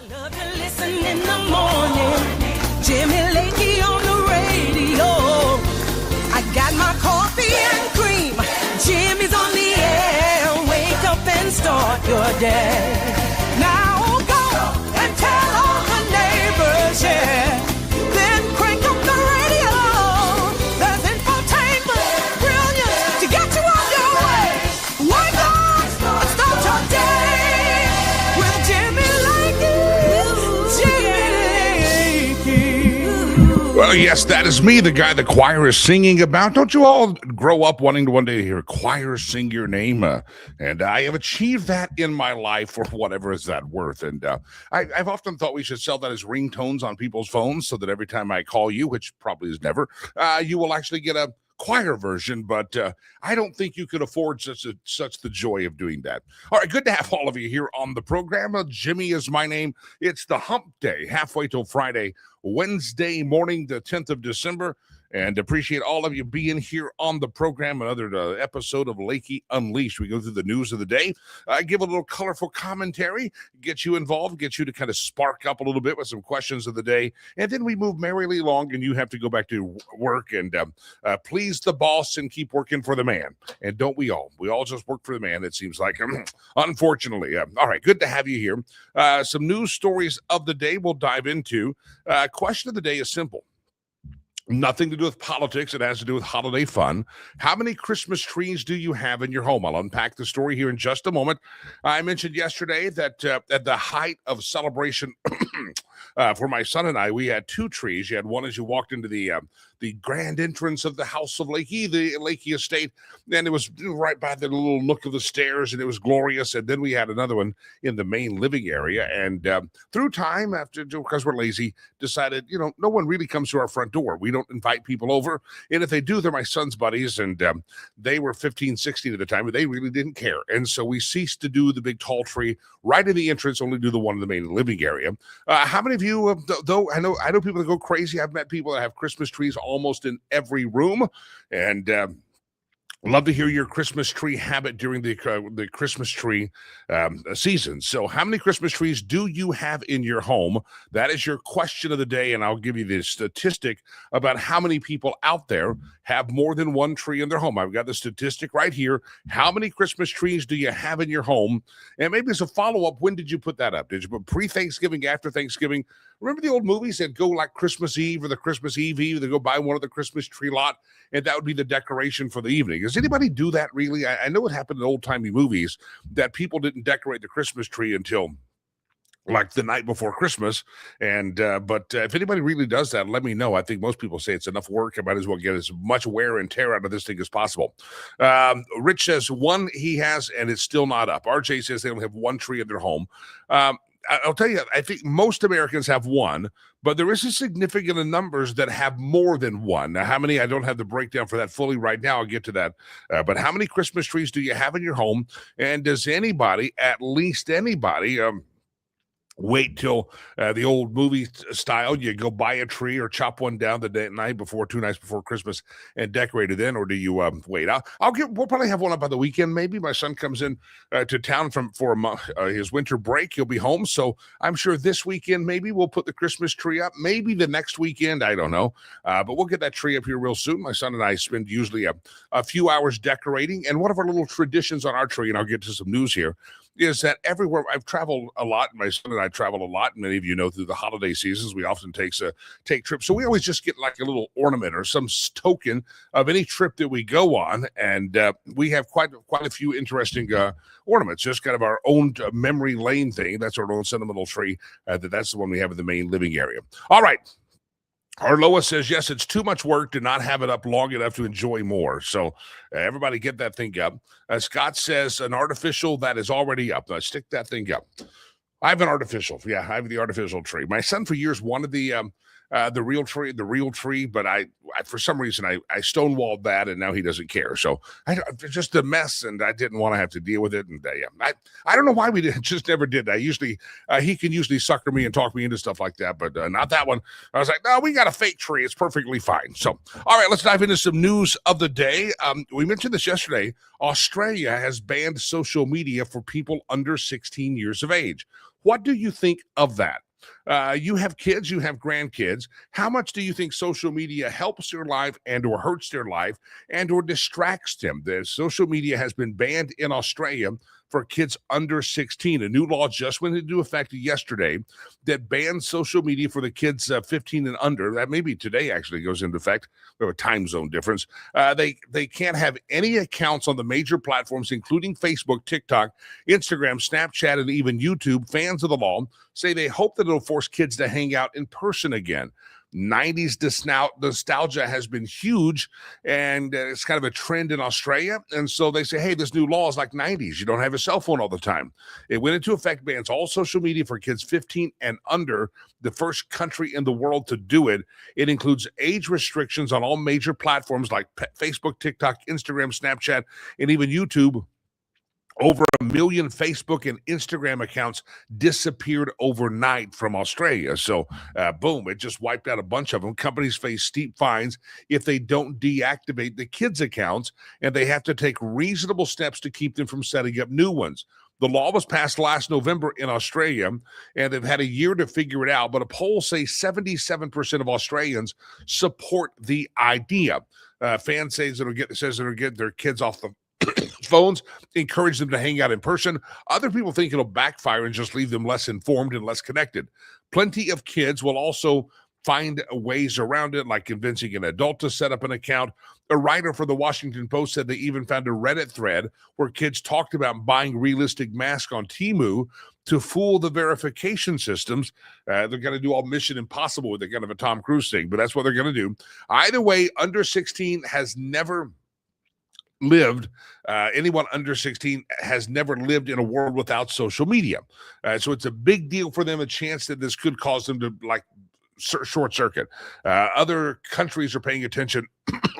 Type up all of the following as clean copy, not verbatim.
Love to listen in the morning. Jimmy Lakey on the radio. I got my coffee and cream. Jimmy's on the air. Wake up and start your day. Now go and tell all the neighbors, yeah. Then crank up the radio. There's infotainment, brilliant to get you on your way. Wake up and start your day with Jimmy Lakey. Well, yes, that is me, the guy the choir is singing about. Don't you all grow up wanting to one day hear a choir sing your name? And I have achieved that in my life, for whatever is that worth. And I've often thought we should sell that as ringtones on people's phones so that every time I call you, which probably is never, you will actually get a choir version, but I don't think you could afford such the joy of doing that. All right, good to have all of you here on the program. Jimmy is my name. It's the hump day, halfway till Friday, Wednesday morning, the 10th of December, and appreciate all of you being here on the program. Another episode of Lakey Unleashed. We go through the news of the day, give a little colorful commentary, get you involved, get you to kind of spark up a little bit with some questions of the day, and then we move merrily along, and you have to go back to work and please the boss and keep working for the man. And don't we all? We all just work for the man, it seems like, unfortunately. All right, good to have you here. Some news stories of the day we'll dive into. Question of the day is simple. Nothing to do with politics. It has to do with holiday fun. How many Christmas trees do you have in your home? I'll unpack the story here in just a moment. I mentioned yesterday that at the height of celebration for my son and I, we had two trees. You had one as you walked into the grand entrance of the house of Lakey, the Lakey estate, and it was right by the little nook of the stairs, and it was glorious. And then we had another one in the main living area. And through time, because we're lazy, decided, no one really comes to our front door. We don't invite people over. And if they do, they're my son's buddies. And they were 15, 16 at the time, but they really didn't care. And so we ceased to do the big tall tree right in the entrance, only do the one in the main living area. How many of you, though, I know people that go crazy. I've met people that have Christmas trees almost in every room. And love to hear your Christmas tree habit during the Christmas tree season. So how many Christmas trees do you have in your home? That is your question of the day, and I'll give you the statistic about how many people out there have more than one tree in their home. I've got the statistic right here. How many Christmas trees do you have in your home? And maybe as a follow-up, when did you put that up? Did you put pre-Thanksgiving, after Thanksgiving? Remember the old movies that go like Christmas Eve or the Christmas Eve? They go by one of the Christmas tree lot, and that would be the decoration for the evening. Does anybody do that really? I know it happened in old-timey movies that people didn't decorate the Christmas tree until like the night before Christmas. And but if anybody really does that, let me know. I think most people say it's enough work. I might as well get as much wear and tear out of this thing as possible. Rich says one he has, and it's still not up. RJ says they only have one tree in their home. I'll tell you, I think most Americans have one, but there is a significant numbers that have more than one. Now, how many? I don't have the breakdown for that fully right now. I'll get to that. But how many Christmas trees do you have in your home? And does anybody, at least anybody, wait till the old movie style, you go buy a tree or chop one down the night before, 2 nights before Christmas, and decorate it in? Or do you wait? We'll probably have one up on the weekend. Maybe my son comes in to town for his winter break. He'll be home, so I'm sure this weekend maybe we'll put the Christmas tree up. Maybe the next weekend, I don't know, but we'll get that tree up here real soon. My son and I spend usually a few hours decorating, and one of our little traditions on our tree, and I'll get to some news here, is that everywhere I've traveled a lot, my son and I travel a lot, and many of you know through the holiday seasons, we often take trips. So we always just get like a little ornament or some token of any trip that we go on. And we have quite a few interesting ornaments, just kind of our own memory lane thing. That's our own sentimental tree. That's the one we have in the main living area. All right. Arloa says, yes, it's too much work to not have it up long enough to enjoy more. So everybody get that thing up. Scott says, an artificial that is already up. Stick that thing up. I have an artificial. Yeah, I have the artificial tree. My son for years wanted the real tree, but I for some reason I stonewalled that, and now he doesn't care. So just a mess, and I didn't want to have to deal with it. And I don't know why we just never did. He can usually sucker me and talk me into stuff like that, but not that one. I was like, no, we got a fake tree. It's perfectly fine. So, all right, let's dive into some news of the day. We mentioned this yesterday. Australia has banned social media for people under 16 years of age. What do you think of that? You have kids, you have grandkids. How much do you think social media helps their life and or hurts their life and or distracts them? The social media has been banned in Australia for kids under 16. A new law just went into effect yesterday that bans social media for the kids 15 and under. That maybe today actually goes into effect. We have a time zone difference. They can't have any accounts on the major platforms, including Facebook, TikTok, Instagram, Snapchat, and even YouTube. Fans of the law say they hope that it'll force kids to hang out in person again. 90s nostalgia has been huge, and it's kind of a trend in Australia. And so they say, hey, this new law is like 90s. You don't have a cell phone all the time. It went into effect, bans all social media for kids 15 and under, the first country in the world to do it. It includes age restrictions on all major platforms like Facebook, TikTok, Instagram, Snapchat, and even YouTube. Over 1 million Facebook and Instagram accounts disappeared overnight from Australia. So, boom, it just wiped out a bunch of them. Companies face steep fines if they don't deactivate the kids' accounts, and they have to take reasonable steps to keep them from setting up new ones. The law was passed last November in Australia, and they've had a year to figure it out, but a poll says 77% of Australians support the idea. Fans say it'll get their kids off the phones, encourage them to hang out in person. Other people think it'll backfire and just leave them less informed and less connected. Plenty of kids will also find ways around it, like convincing an adult to set up an account. A writer for the Washington Post said they even found a Reddit thread where kids talked about buying realistic masks on Temu to fool the verification systems. They're going to do all Mission Impossible with the kind of a Tom Cruise thing, but that's what they're going to do. Either way, under 16 has never lived, anyone under 16 has never lived in a world without social media. So it's a big deal for them, a chance that this could cause them to like short circuit. Other countries are paying attention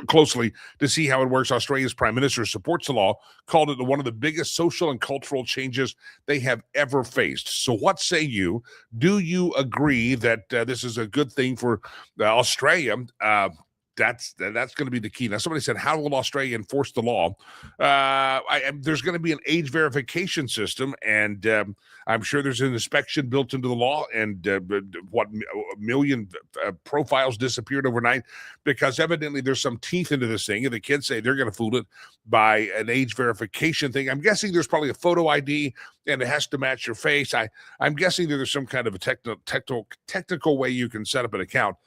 closely to see how it works. Australia's prime minister supports the law, called it one of the biggest social and cultural changes they have ever faced. So what say you? Do you agree that this is a good thing for Australia? That's going to be the key. Now, somebody said, how will Australia enforce the law? There's going to be an age verification system, and I'm sure there's an inspection built into the law, and a million profiles disappeared overnight because evidently there's some teeth into this thing, and the kids say they're going to fool it by an age verification thing. I'm guessing there's probably a photo ID, and it has to match your face. I'm guessing that there's some kind of a technical way you can set up an account.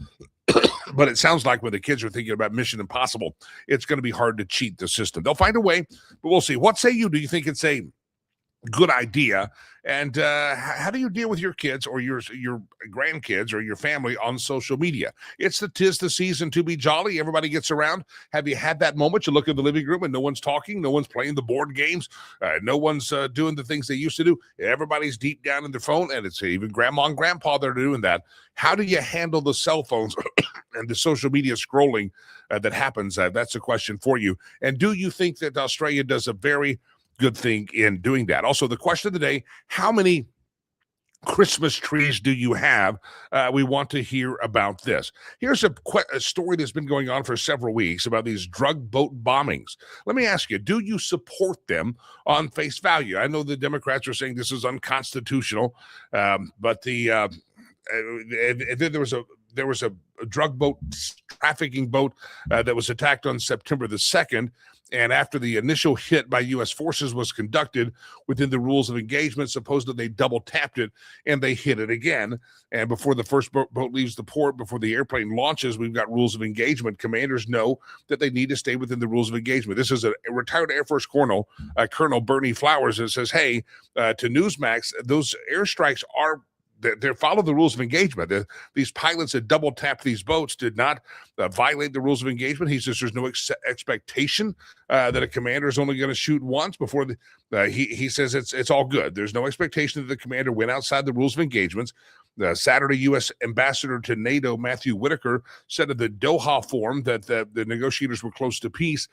But it sounds like when the kids are thinking about Mission Impossible, it's going to be hard to cheat the system. They'll find a way, but we'll see. What say you? Do you think it's a good idea? And how do you deal with your kids or your grandkids or your family on social media? Tis the season to be jolly. Everybody gets around. Have you had that moment? You look in the living room and no one's talking. No one's playing the board games. No one's doing the things they used to do. Everybody's deep down in their phone, and it's even grandma and grandpa that are doing that. How do you handle the cell phones and the social media scrolling that happens? That's a question for you. And do you think that Australia does a very good thing in doing that? Also, the question of the day, how many Christmas trees do you have? We want to hear about this. Here's a story that's been going on for several weeks about these drug boat bombings. Let me ask you, do you support them on face value? I know the Democrats are saying this is unconstitutional, but there was a drug boat, trafficking boat that was attacked on September the 2nd. And after the initial hit by U.S. forces was conducted within the rules of engagement, supposedly they double tapped it and they hit it again. And before the first boat leaves the port, before the airplane launches, we've got rules of engagement. Commanders know that they need to stay within the rules of engagement. This is a retired Air Force Colonel, Colonel Bernie Flowers, that says, hey, to Newsmax, those airstrikes are they follow the rules of engagement. These pilots that double tapped these boats did not violate the rules of engagement. He says there's no expectation that a commander is only going to shoot once before he says it's all good. There's no expectation that the commander went outside the rules of engagements. Saturday, U.S. Ambassador to NATO Matthew Whitaker said at the Doha Forum that the negotiators were close to peace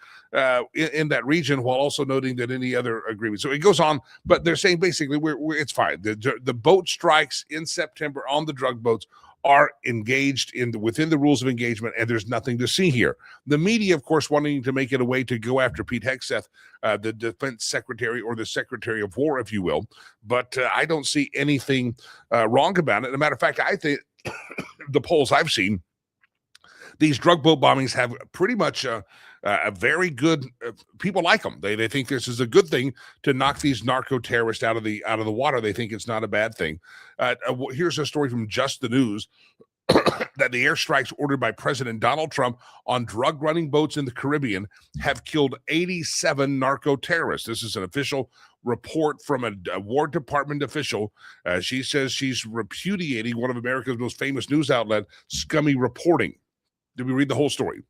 in that region, while also noting that any other agreement. So it goes on, but they're saying basically it's fine. The boat strikes in September on the drug boats are engaged within the rules of engagement, and there's nothing to see here. The media, of course, wanting to make it a way to go after Pete Hegseth, the defense secretary, or the secretary of war, if you will. But I don't see anything wrong about it. As a matter of fact, I think the polls I've seen, these drug boat bombings have pretty much a very good. People like them. They think this is a good thing to knock these narco terrorists out of the water. They think it's not a bad thing. Here's a story from Just the News that the airstrikes ordered by President Donald Trump on drug-running boats in the Caribbean have killed 87 narco terrorists. This is an official report from a War Department official. She says she's repudiating one of America's most famous news outlet, Scummy Reporting. Did we read the whole story?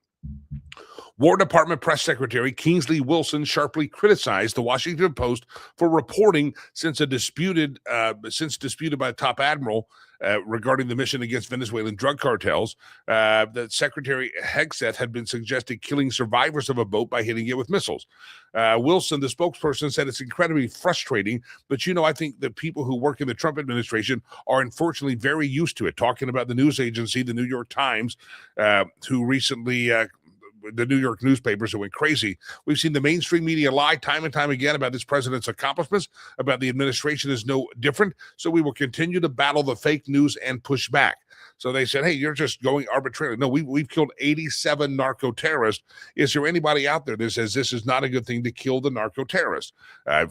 War Department Press Secretary Kingsley Wilson sharply criticized the Washington Post for reporting since disputed by top admiral regarding the mission against Venezuelan drug cartels. That Secretary Hegseth had been suggesting killing survivors of a boat by hitting it with missiles. Wilson, the spokesperson, said it's incredibly frustrating, but I think the people who work in the Trump administration are unfortunately very used to it. Talking about the news agency, the New York Times, who recently the New York newspapers who went crazy. We've seen the mainstream media lie time and time again about this president's accomplishments, about the administration is no different. So we will continue to battle the fake news and push back. So they said, hey, you're just going arbitrarily. No, we've killed 87 narco terrorists. Is there anybody out there that says this is not a good thing to kill the narco terrorists?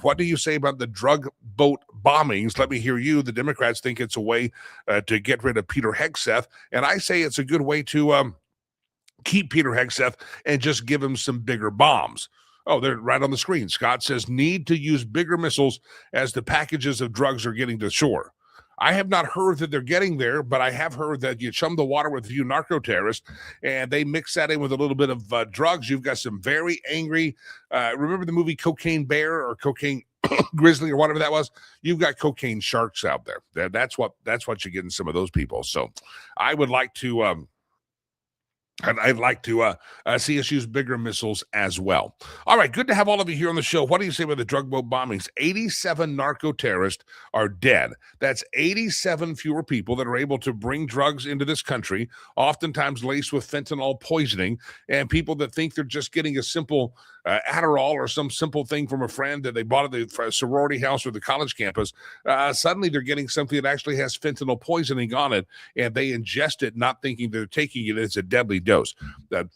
What do you say about the drug boat bombings? Let me hear you. The Democrats think it's a way to get rid of Peter Hegseth. And I say it's a good way to keep Peter Hegseth and just give him some bigger bombs. Oh, they're right on the screen. Scott says, need to use bigger missiles as the packages of drugs are getting to shore. I have not heard that they're getting there, but I have heard that you chum the water with a few narco terrorists and they mix that in with a little bit of drugs. You've got some very angry, remember the movie Cocaine Bear or Cocaine Grizzly or whatever that was? You've got cocaine sharks out there. That's what you get in some of those people. So I would like to... I'd like to see us use bigger missiles as well. All right, good to have all of you here on the show. What do you say about the drug boat bombings? 87 narco terrorists are dead. That's 87 fewer people that are able to bring drugs into this country, oftentimes laced with fentanyl poisoning, and people that think they're just getting a simple Adderall or some simple thing from a friend that they bought at the sorority house or the college campus. Suddenly they're getting something that actually has fentanyl poisoning on it, and they ingest it not thinking they're taking it as a deadly dose.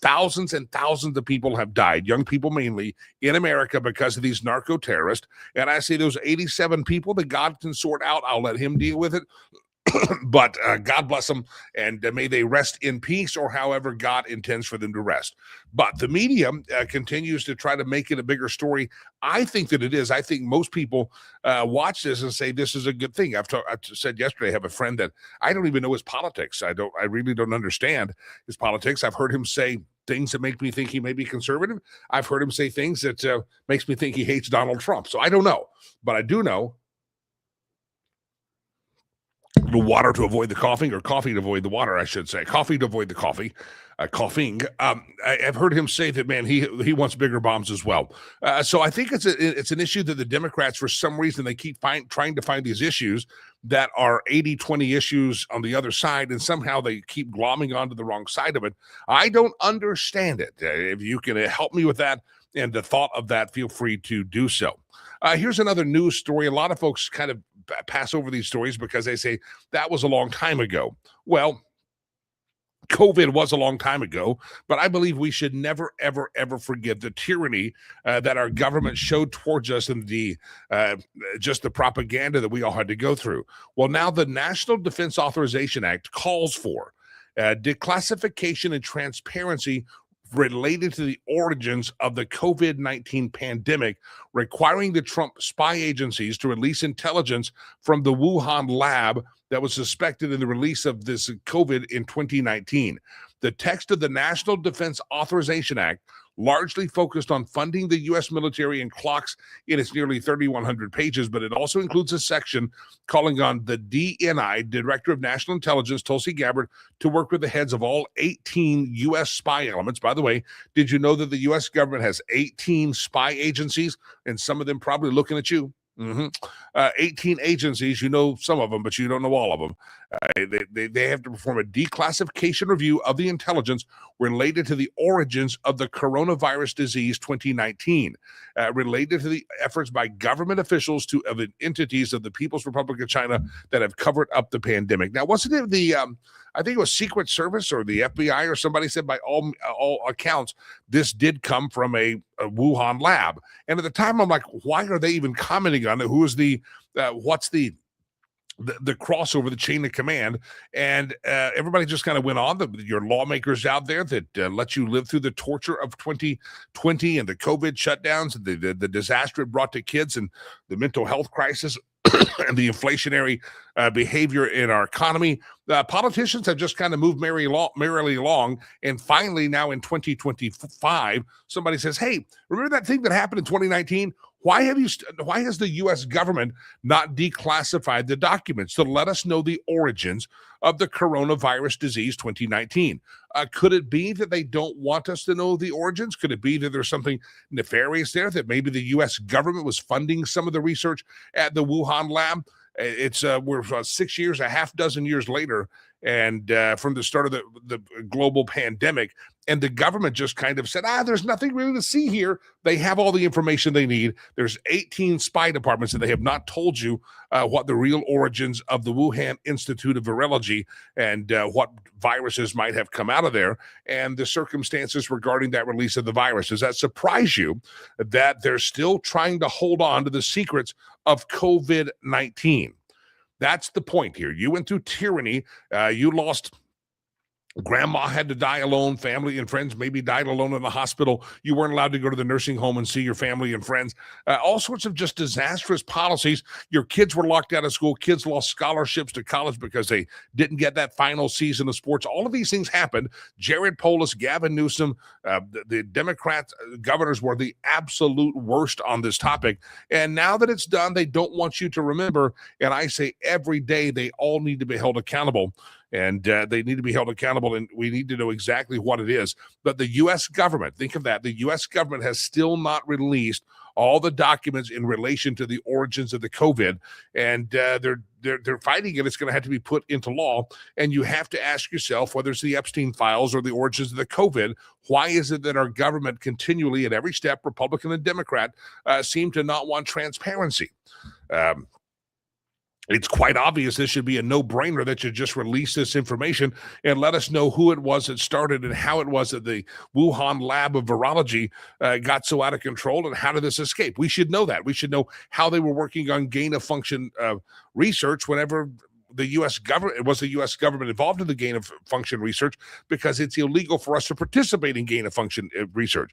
Thousands and thousands of people have died, young people mainly, in America because of these narco terrorists. And I say those 87 people that God can sort out, I'll let him deal with it. But God bless them, and may they rest in peace, or however God intends for them to rest. But the media continues to try to make it a bigger story. I think that it is. I think most people watch this and say this is a good thing. I've said yesterday, I have a friend that I don't even know his politics. I really don't understand his politics. I've heard him say things that make me think he may be conservative. I've heard him say things that makes me think he hates Donald Trump. So I don't know, but I do know. The water to avoid the coughing, or coffee to avoid the water, I should say. Coffee to avoid the coffee. Coughing. I've heard him say that, man, he wants bigger bombs as well. So I think it's an issue that the Democrats, for some reason, they keep trying to find these issues that are 80-20 issues on the other side, and somehow they keep glomming onto the wrong side of it. I don't understand it. If you can help me with that and the thought of that, feel free to do so. Here's another news story. A lot of folks kind of pass over these stories because they say that was a long time ago. Well, COVID was a long time ago, but I believe we should never, ever, ever forget the tyranny that our government showed towards us, and just the propaganda that we all had to go through. Well, now the National Defense Authorization Act calls for declassification and transparency related to the origins of the COVID-19 pandemic, requiring the Trump spy agencies to release intelligence from the Wuhan lab that was suspected in the release of this COVID in 2019. The text of the National Defense Authorization Act largely focused on funding the U.S. military and clocks in its nearly 3,100 pages, but it also includes a section calling on the DNI, Director of National Intelligence, Tulsi Gabbard, to work with the heads of all 18 U.S. spy elements. By the way, did you know that the U.S. government has 18 spy agencies, and some of them probably looking at you? 18 agencies, you know some of them, but you don't know all of them. They have to perform a declassification review of the intelligence related to the origins of the coronavirus disease 2019, related to the efforts by government officials of entities of the People's Republic of China that have covered up the pandemic. Now, wasn't it I think it was Secret Service or the FBI or somebody said by all accounts, this did come from a Wuhan lab. And at the time, I'm like, why are they even commenting on it? Who is what's the crossover, the chain of command, and everybody just kind of went on. Your lawmakers out there that let you live through the torture of 2020 and the COVID shutdowns, and the disaster it brought to kids, and the mental health crisis, and the inflationary behavior in our economy. Politicians have just kind of moved merrily along, and finally now in 2025, somebody says, "Hey, remember that thing that happened in 2019? Why has the U.S. government not declassified the documents to let us know the origins of the coronavirus disease 2019? Could it be that they don't want us to know the origins? Could it be that there's something nefarious there, that maybe the U.S. government was funding some of the research at the Wuhan lab? We're 6 years, a half dozen years later, and from the start of the global pandemic, and the government just kind of said, there's nothing really to see here. They have all the information they need. There's 18 spy departments, and they have not told you what the real origins of the Wuhan Institute of Virology and what viruses might have come out of there, and the circumstances regarding that release of the virus. Does that surprise you that they're still trying to hold on to the secrets of COVID-19? That's the point here. You went through tyranny. You lost. Grandma had to die alone. Family and friends maybe died alone in the hospital. You weren't allowed to go to the nursing home and see your family and friends. All sorts of just disastrous policies. Your kids were locked out of school. Kids lost scholarships to college because they didn't get that final season of sports. All of these things happened. Jared Polis, Gavin Newsom, the Democrat governors were the absolute worst on this topic. And now that it's done, they don't want you to remember. And I say every day they all need to be held accountable. And they need to be held accountable, and we need to know exactly what it is. But the U.S. government, think of that, the U.S. government has still not released all the documents in relation to the origins of the COVID, and they're fighting it. It's going to have to be put into law, and you have to ask yourself whether it's the Epstein files or the origins of the COVID. Why is it that our government continually, at every step, Republican and Democrat, seem to not want transparency? It's quite obvious this should be a no-brainer that you just release this information and let us know who it was that started and how it was that the Wuhan lab of virology got so out of control, and how did this escape? We should know that. We should know how they were working on gain-of-function research whenever the U.S. government, was the U.S. government involved in the gain-of-function research, because it's illegal for us to participate in gain-of-function research.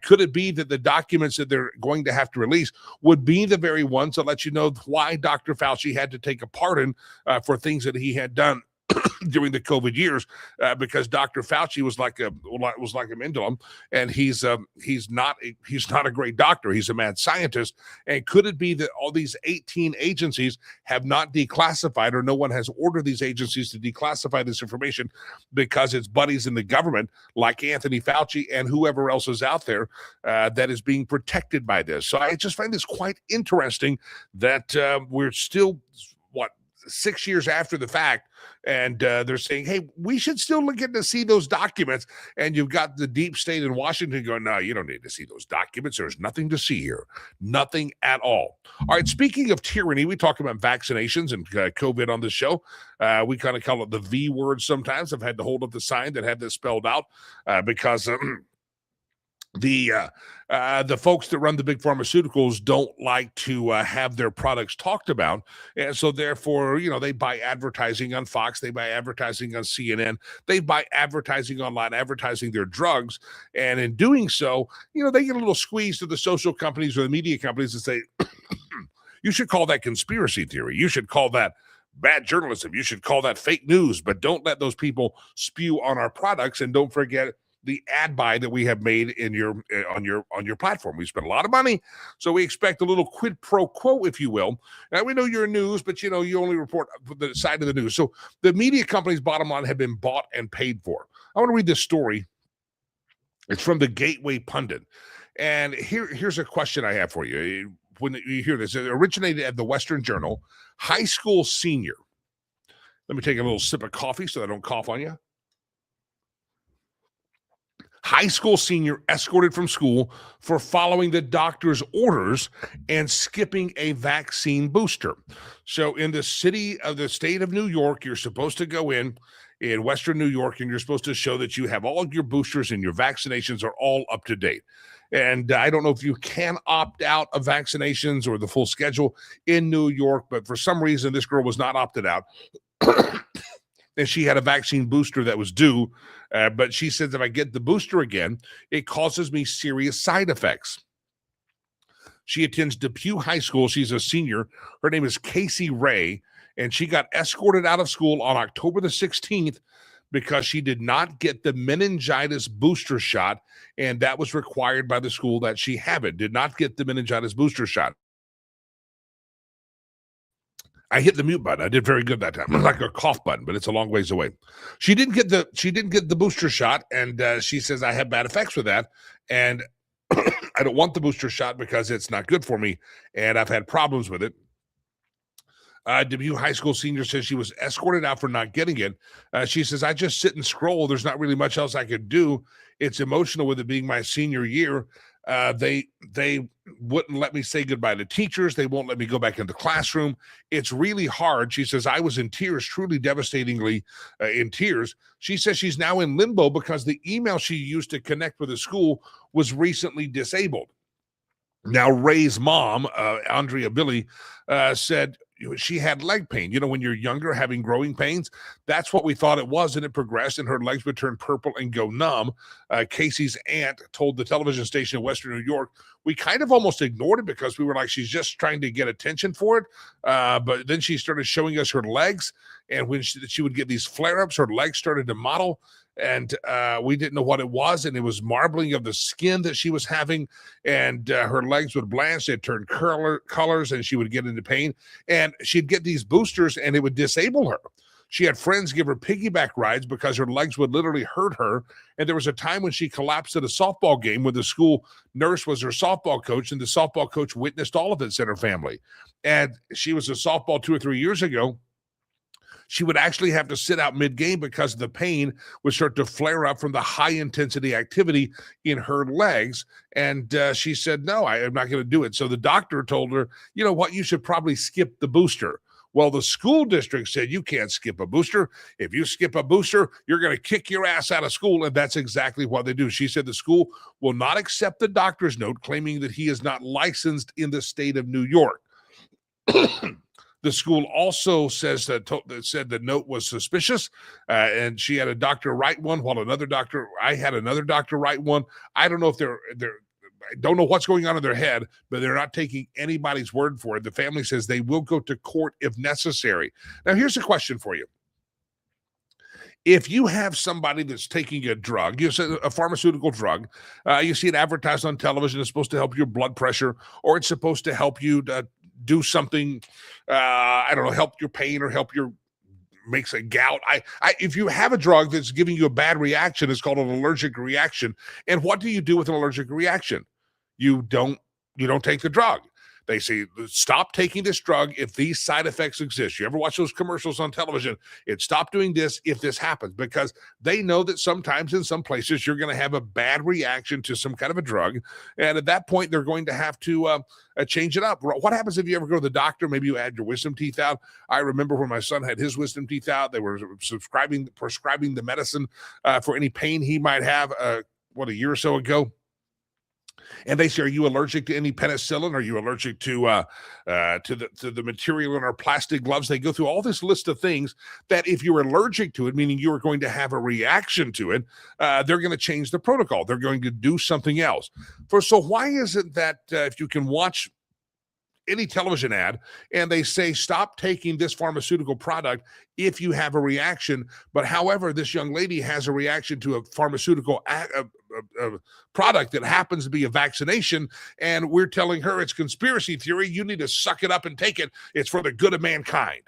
Could it be that the documents that they're going to have to release would be the very ones that let you know why Dr. Fauci had to take a pardon for things that he had done during the COVID years, because Dr. Fauci was like a Mendelum, and he's not a great doctor. He's a mad scientist. And could it be that all these 18 agencies have not declassified, or no one has ordered these agencies to declassify this information because it's buddies in the government like Anthony Fauci and whoever else is out there that is being protected by this? So I just find this quite interesting that we're still 6 years after the fact, and they're saying, hey, we should still get to see those documents. And you've got the deep state in Washington going, no, you don't need to see those documents. There's nothing to see here. Nothing at all. All right, speaking of tyranny, we talk about vaccinations and COVID on the show. We kind of call it the V word sometimes. I've had to hold up the sign that had this spelled out because the folks that run the big pharmaceuticals don't like to have their products talked about, and so therefore, they buy advertising on Fox, they buy advertising on CNN, they buy advertising online, advertising their drugs, and in doing so, they get a little squeeze to the social companies or the media companies and say, you should call that conspiracy theory, you should call that bad journalism, you should call that fake news, but don't let those people spew on our products, and don't forget the ad buy that we have made in on your platform. We spent a lot of money, so we expect a little quid pro quo, if you will. Now, we know you're news, but you only report the side of the news. So the media companies, bottom line, have been bought and paid for. I want to read this story. It's from the Gateway Pundit, and here's a question I have for you. When you hear this, it originated at the Western Journal. High school senior Let me take a little sip of coffee so I don't cough on you. High school senior escorted from school for following the doctor's orders and skipping a vaccine booster. So in the state of New York, you're supposed to go in Western New York, and you're supposed to show that you have all of your boosters and your vaccinations are all up to date. And I don't know if you can opt out of vaccinations or the full schedule in New York, but for some reason, this girl was not opted out. And she had a vaccine booster that was due, but she says if I get the booster again, it causes me serious side effects. She attends Depew High School. She's a senior. Her name is Casey Ray, and she got escorted out of school on October the 16th because she did not get the meningitis booster shot, and that was required by the school that she have it. Did not get the meningitis booster shot. I hit the mute button. I did very good that time. It's like a cough button, but it's a long ways away. She didn't get the booster shot, and she says I have bad effects with that, and I don't want the booster shot because it's not good for me, and I've had problems with it. Depew High School senior says she was escorted out for not getting it. She says, I just sit and scroll. There's not really much else I could do. It's emotional with it being my senior year. They wouldn't let me say goodbye to teachers. They won't let me go back into the classroom. It's really hard. She says, I was in tears, truly devastatingly in tears. She says she's now in limbo because the email she used to connect with the school was recently disabled. Now, Ray's mom, Andrea Billy, said she had leg pain. You know, when you're younger, having growing pains, that's what we thought it was, and it progressed, and her legs would turn purple and go numb. Casey's aunt told the television station in Western New York, we kind of almost ignored it because we were like, she's just trying to get attention for it. But then she started showing us her legs, and when she would get these flare-ups, her legs started to mottle, and we didn't know what it was, and it was marbling of the skin that she was having, and her legs would blanch, they'd turn colors, and she would get into pain, and she'd get these boosters, and it would disable her. She had friends give her piggyback rides because her legs would literally hurt her, and there was a time when she collapsed at a softball game when the school nurse was her softball coach, and the softball coach witnessed all of this in her family, and she was a softball 2 or 3 years ago. She would actually have to sit out mid-game because the pain would start to flare up from the high-intensity activity in her legs. And she said, no, I am not going to do it. So the doctor told her, you know what, you should probably skip the booster. Well, the school district said you can't skip a booster. If you skip a booster, you're going to kick your ass out of school, and that's exactly what they do. She said the school will not accept the doctor's note claiming that he is not licensed in the state of New York. The school also says that said the note was suspicious, and she had a doctor write one, while I had another doctor write one. I don't know if I don't know what's going on in their head, but they're not taking anybody's word for it. The family says they will go to court if necessary. Now, here's a question for you. If you have somebody that's taking a drug, a pharmaceutical drug, you see it advertised on television, it's supposed to help your blood pressure, or it's supposed to help you do something, I don't know, help your pain or help your makes a gout. If you have a drug that's giving you a bad reaction, it's called an allergic reaction. And what do you do with an allergic reaction? You don't take the drug. They say, stop taking this drug if these side effects exist. You ever watch those commercials on television? Stop doing this if this happens, because they know that sometimes in some places you're going to have a bad reaction to some kind of a drug. And at that point, they're going to have to change it up. What happens if you ever go to the doctor? Maybe you had your wisdom teeth out. I remember when my son had his wisdom teeth out, they were prescribing the medicine for any pain he might have, a year or so ago. And they say, are you allergic to any penicillin? Are you allergic to the material in our plastic gloves? They go through all this list of things that if you're allergic to it, meaning you are going to have a reaction to it, they're going to change the protocol. They're going to do something else. So why is it that if you can watch any television ad and they say stop taking this pharmaceutical product if you have a reaction, but however this young lady has a reaction to a pharmaceutical product that happens to be a vaccination, and we're telling her it's conspiracy theory, you need to suck it up and take it, it's for the good of mankind?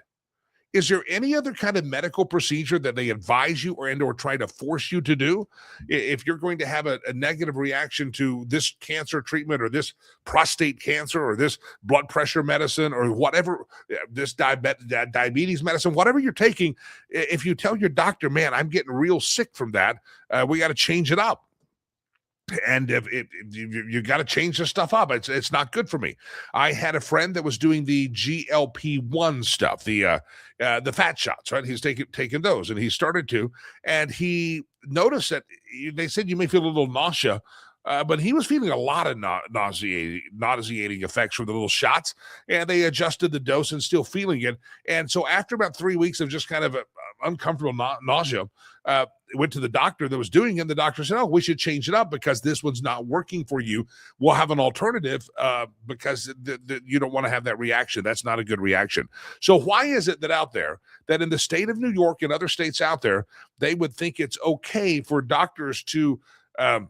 Is there any other kind of medical procedure that they advise you or try to force you to do if you're going to have a negative reaction to this cancer treatment or this prostate cancer or this blood pressure medicine or whatever, this diabetes medicine, whatever you're taking? If you tell your doctor, man, I'm getting real sick from that, we got to change it up. And if you got to change this stuff up, it's not good for me. I had a friend that was doing the GLP-1 stuff, the fat shots, right? He's taking those, and he started to, and he noticed that they said you may feel a little nausea, but he was feeling a lot of nauseating effects from the little shots, and they adjusted the dose and still feeling it. And so after about 3 weeks of just kind of uncomfortable nausea, went to the doctor that was doing it, and the doctor said, oh, we should change it up because this one's not working for you. We'll have an alternative because you don't want to have that reaction. That's not a good reaction. So why is it that out there, that in the state of New York and other states out there, they would think it's okay for doctors to they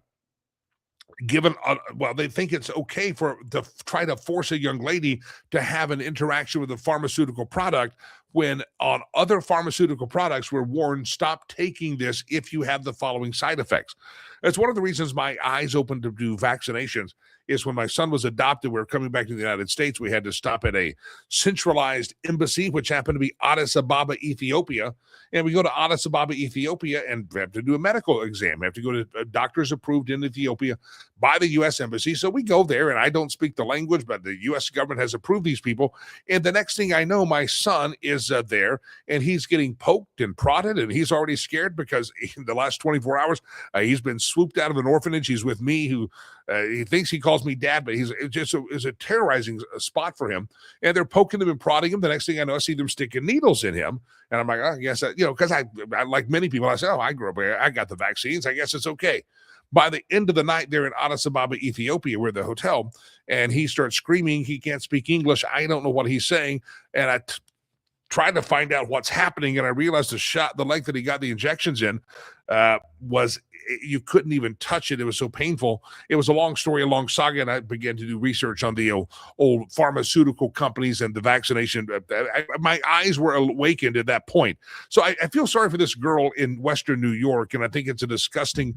think it's okay to try to force a young lady to have an interaction with a pharmaceutical product when on other pharmaceutical products we're warned, stop taking this if you have the following side effects. It's one of the reasons my eyes opened to do vaccinations is when my son was adopted, we were coming back to the United States, we had to stop at a centralized embassy, which happened to be Addis Ababa, Ethiopia. And we go to Addis Ababa, Ethiopia, and we have to do a medical exam. We have to go to doctors approved in Ethiopia by the U.S. Embassy. So we go there, and I don't speak the language, but the U.S. government has approved these people. And the next thing I know, my son is there, and he's getting poked and prodded, and he's already scared because in the last 24 hours, he's been swooped out of an orphanage. He's with me, who he thinks he calls me dad, but it's a terrorizing spot for him. And they're poking him and prodding him. The next thing I know, I see them sticking needles in him. And I'm like, oh, yes, because I like many people, I said, oh, I grew up here. I got the vaccines. I guess it's okay. By the end of the night, they're in Addis Ababa, Ethiopia, we're at the hotel, and he starts screaming. He can't speak English. I don't know what he's saying. And I tried to find out what's happening, and I realized the leg that he got the injections in was, you couldn't even touch it. It was so painful. It was a long story, a long saga, and I began to do research on the old pharmaceutical companies and the vaccination. My eyes were awakened at that point. So I feel sorry for this girl in Western New York, and I think it's a disgusting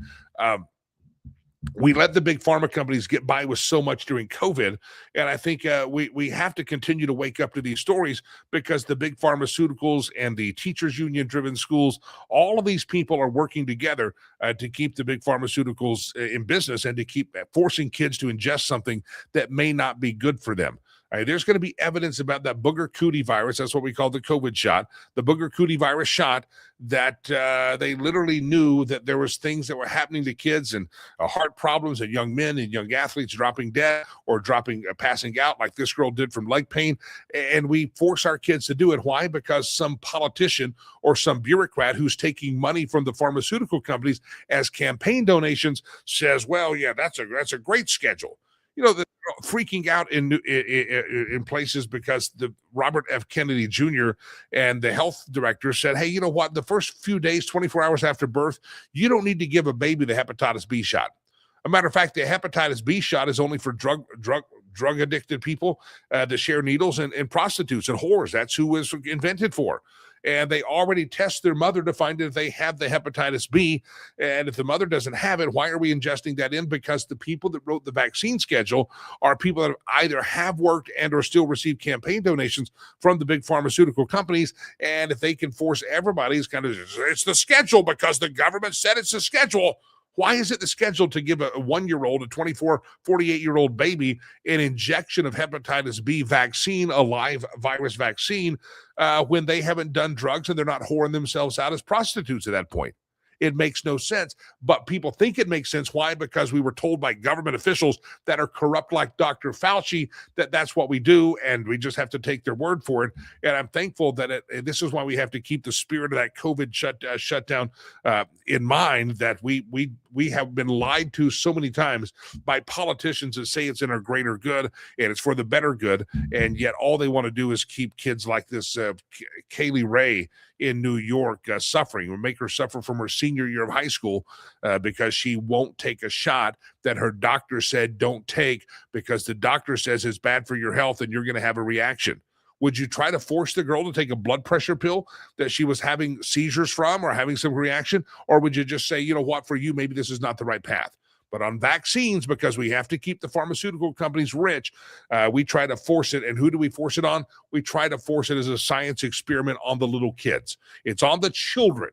we let the big pharma companies get by with so much during COVID. And I think we have to continue to wake up to these stories because the big pharmaceuticals and the teachers union driven schools, all of these people are working together to keep the big pharmaceuticals in business and to keep forcing kids to ingest something that may not be good for them. There's going to be evidence about that booger cootie virus. That's what we call the COVID shot, the booger cootie virus shot, that they literally knew that there was things that were happening to kids and heart problems and young men and young athletes dropping dead or passing out like this girl did from leg pain. And we force our kids to do it. Why? Because some politician or some bureaucrat who's taking money from the pharmaceutical companies as campaign donations says, well, yeah, that's a great schedule. They're freaking out in places because the Robert F. Kennedy Jr. and the health director said, hey, you know what? The first few days, 24 hours after birth, you don't need to give a baby the hepatitis B shot. A matter of fact, the hepatitis B shot is only for drug addicted people that share needles and prostitutes and whores. That's who it was invented for. And they already test their mother to find if they have the hepatitis B. And if the mother doesn't have it, why are we ingesting that in? Because the people that wrote the vaccine schedule are people that either have worked and or still receive campaign donations from the big pharmaceutical companies. And if they can force everybody, it's the schedule because the government said it's the schedule. Why is it the schedule to give a 1-year-old, a 24, 48-year-old baby an injection of hepatitis B vaccine, a live virus vaccine, when they haven't done drugs and they're not whoring themselves out as prostitutes at that point? It makes no sense, but people think it makes sense. Why? Because we were told by government officials that are corrupt like Dr. Fauci that that's what we do, and we just have to take their word for it. And I'm thankful that this is why we have to keep the spirit of that COVID shutdown in mind, that we have been lied to so many times by politicians that say it's in our greater good and it's for the better good, and yet all they want to do is keep kids like this Kaylee Ray in New York suffering, or make her suffer from her senior year of high school because she won't take a shot that her doctor said don't take because the doctor says it's bad for your health and you're going to have a reaction. Would you try to force the girl to take a blood pressure pill that she was having seizures from or having some reaction? Or would you just say, you know what, for you, maybe this is not the right path? But on vaccines, because we have to keep the pharmaceutical companies rich, we try to force it. And who do we force it on? We try to force it as a science experiment on the little kids. It's on the children.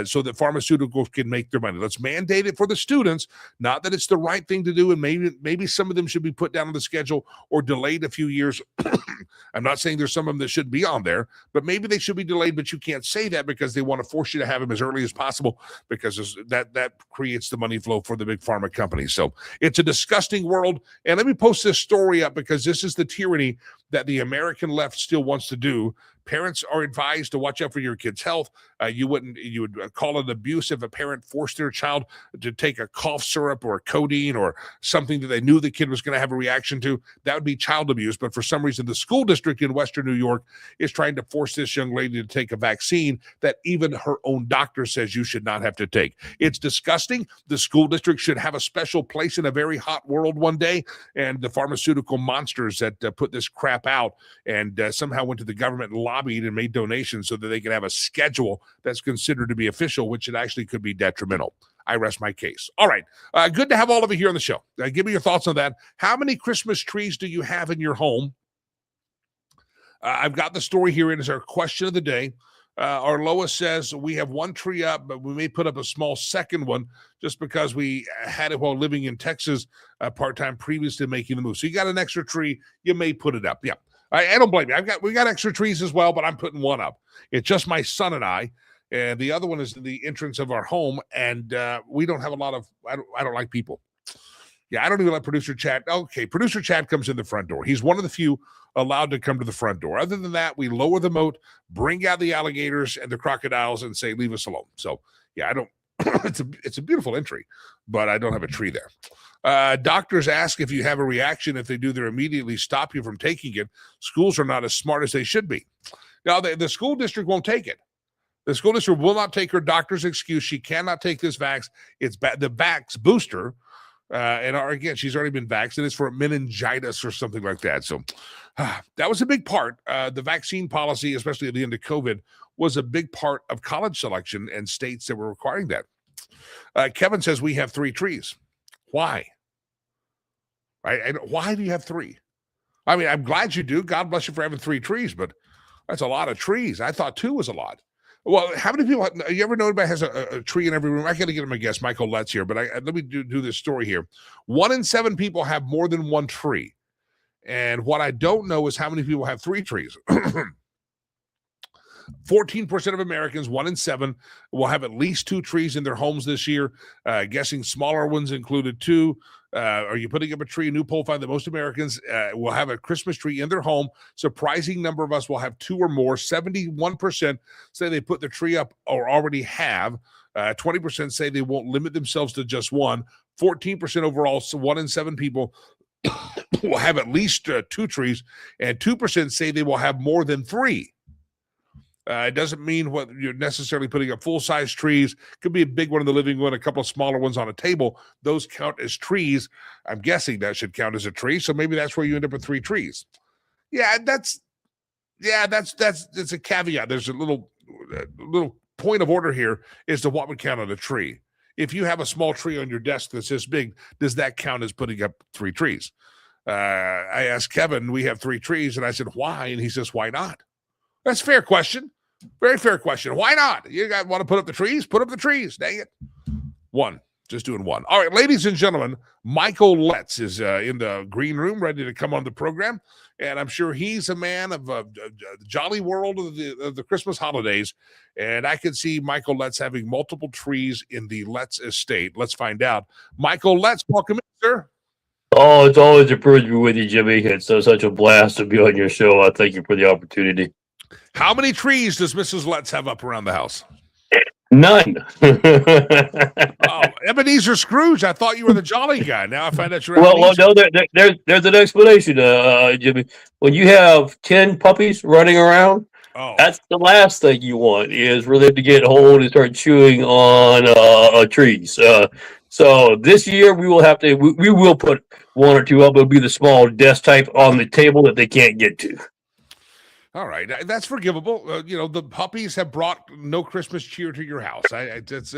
So that pharmaceuticals can make their money. Let's mandate it for the students. Not that it's the right thing to do, and maybe some of them should be put down on the schedule or delayed a few years. I'm not saying there's some of them that should be on there, but maybe they should be delayed. But you can't say that because they want to force you to have them as early as possible, because that creates the money flow for the big pharma companies. So it's a disgusting world. And let me post this story up, because this is the tyranny that the American left still wants to do. Parents are advised to watch out for your kid's health. You would call it abuse if a parent forced their child to take a cough syrup or codeine or something that they knew the kid was going to have a reaction to. That would be child abuse. But for some reason, the school district in Western New York is trying to force this young lady to take a vaccine that even her own doctor says you should not have to take. It's disgusting. The school district should have a special place in a very hot world one day. And the pharmaceutical monsters that put this crap out and somehow went to the government and lobbied and made donations so that they can have a schedule that's considered to be official, which it actually could be detrimental. I rest my case. All right. Good to have all of you here on the show. Give me your thoughts on that. How many Christmas trees do you have in your home? I've got the story here. It is our question of the day. Our Lois says we have one tree up, but we may put up a small second one just because we had it while living in Texas part-time previous to making the move. So you got an extra tree, you may put it up. Yeah. I don't blame you. We got extra trees as well, but I'm putting one up. It's just my son and I, and the other one is the entrance of our home, and we don't have a lot of. I don't like people. Yeah, I don't even let producer Chad. Okay, producer Chad comes in the front door. He's one of the few allowed to come to the front door. Other than that, we lower the moat, bring out the alligators and the crocodiles, and say, "Leave us alone." So yeah, I don't. it's a beautiful entry, but I don't have a tree there. Doctors ask if you have a reaction. If they do, they immediately stop you from taking it. Schools are not as smart as they should be. Now, the school district won't take it. The school district will not take her doctor's excuse. She cannot take this vax. It's the vax booster. And again, she's already been vaccinated. It's for meningitis or something like that. So that was a big part. The vaccine policy, especially at the end of COVID, was a big part of college selection and states that were requiring that. Kevin says we have 3 trees. Why? Why do you have 3? I mean, I'm glad you do. God bless you for having 3 trees, but that's a lot of trees. I thought 2 was a lot. Well, how many people, you ever know anybody has a tree in every room? I got to get him a guess, Michael Letts here, but let me do this story here. 1 in 7 people have more than 1 tree. And what I don't know is how many people have 3 trees. 14% of Americans, 1 in 7, will have at least 2 trees in their homes this year. Guessing smaller ones included 2. Are you putting up a tree? A new poll found that most Americans will have a Christmas tree in their home. Surprising number of us will have 2 or more. 71% say they put the tree up or already have. 20% say they won't limit themselves to just 1. 14% overall, so 1 in 7 people will have at least 2 trees, and 2% say they will have more than 3. It doesn't mean what you're necessarily putting up full-size trees. Could be a big one in the living room, a couple of smaller ones on a table. Those count as trees. I'm guessing that should count as a tree. So maybe that's where you end up with 3 trees. That's a caveat. There's a little point of order here as to what would count on a tree. If you have a small tree on your desk that's this big, does that count as putting up 3 trees? I asked Kevin, we have 3 trees, and I said, why? And he says, why not? That's a fair question. Very fair question. Why not? You guys want to put up the trees? Put up the trees. Dang it. 1. Just doing 1. All right, ladies and gentlemen, Michael Letts is in the green room, ready to come on the program. And I'm sure he's a man of the jolly world of the Christmas holidays. And I can see Michael Letts having multiple trees in the Letts estate. Let's find out. Michael Letts, welcome in, sir. Oh, it's always a privilege to be with you, Jimmy. It's such a blast to be on your show. I thank you for the opportunity. How many trees does Mrs. Letts have up around the house? None. Oh, Ebenezer Scrooge. I thought you were the jolly guy. Now I find out you're well, no, there's an explanation, Jimmy. When you have 10 puppies running around, that's the last thing you want is for them to get hold and start chewing on trees. So this year we will put 1 or 2 up. It'll be the small desk type on the table that they can't get to. All right, that's forgivable. The puppies have brought no Christmas cheer to your house. It's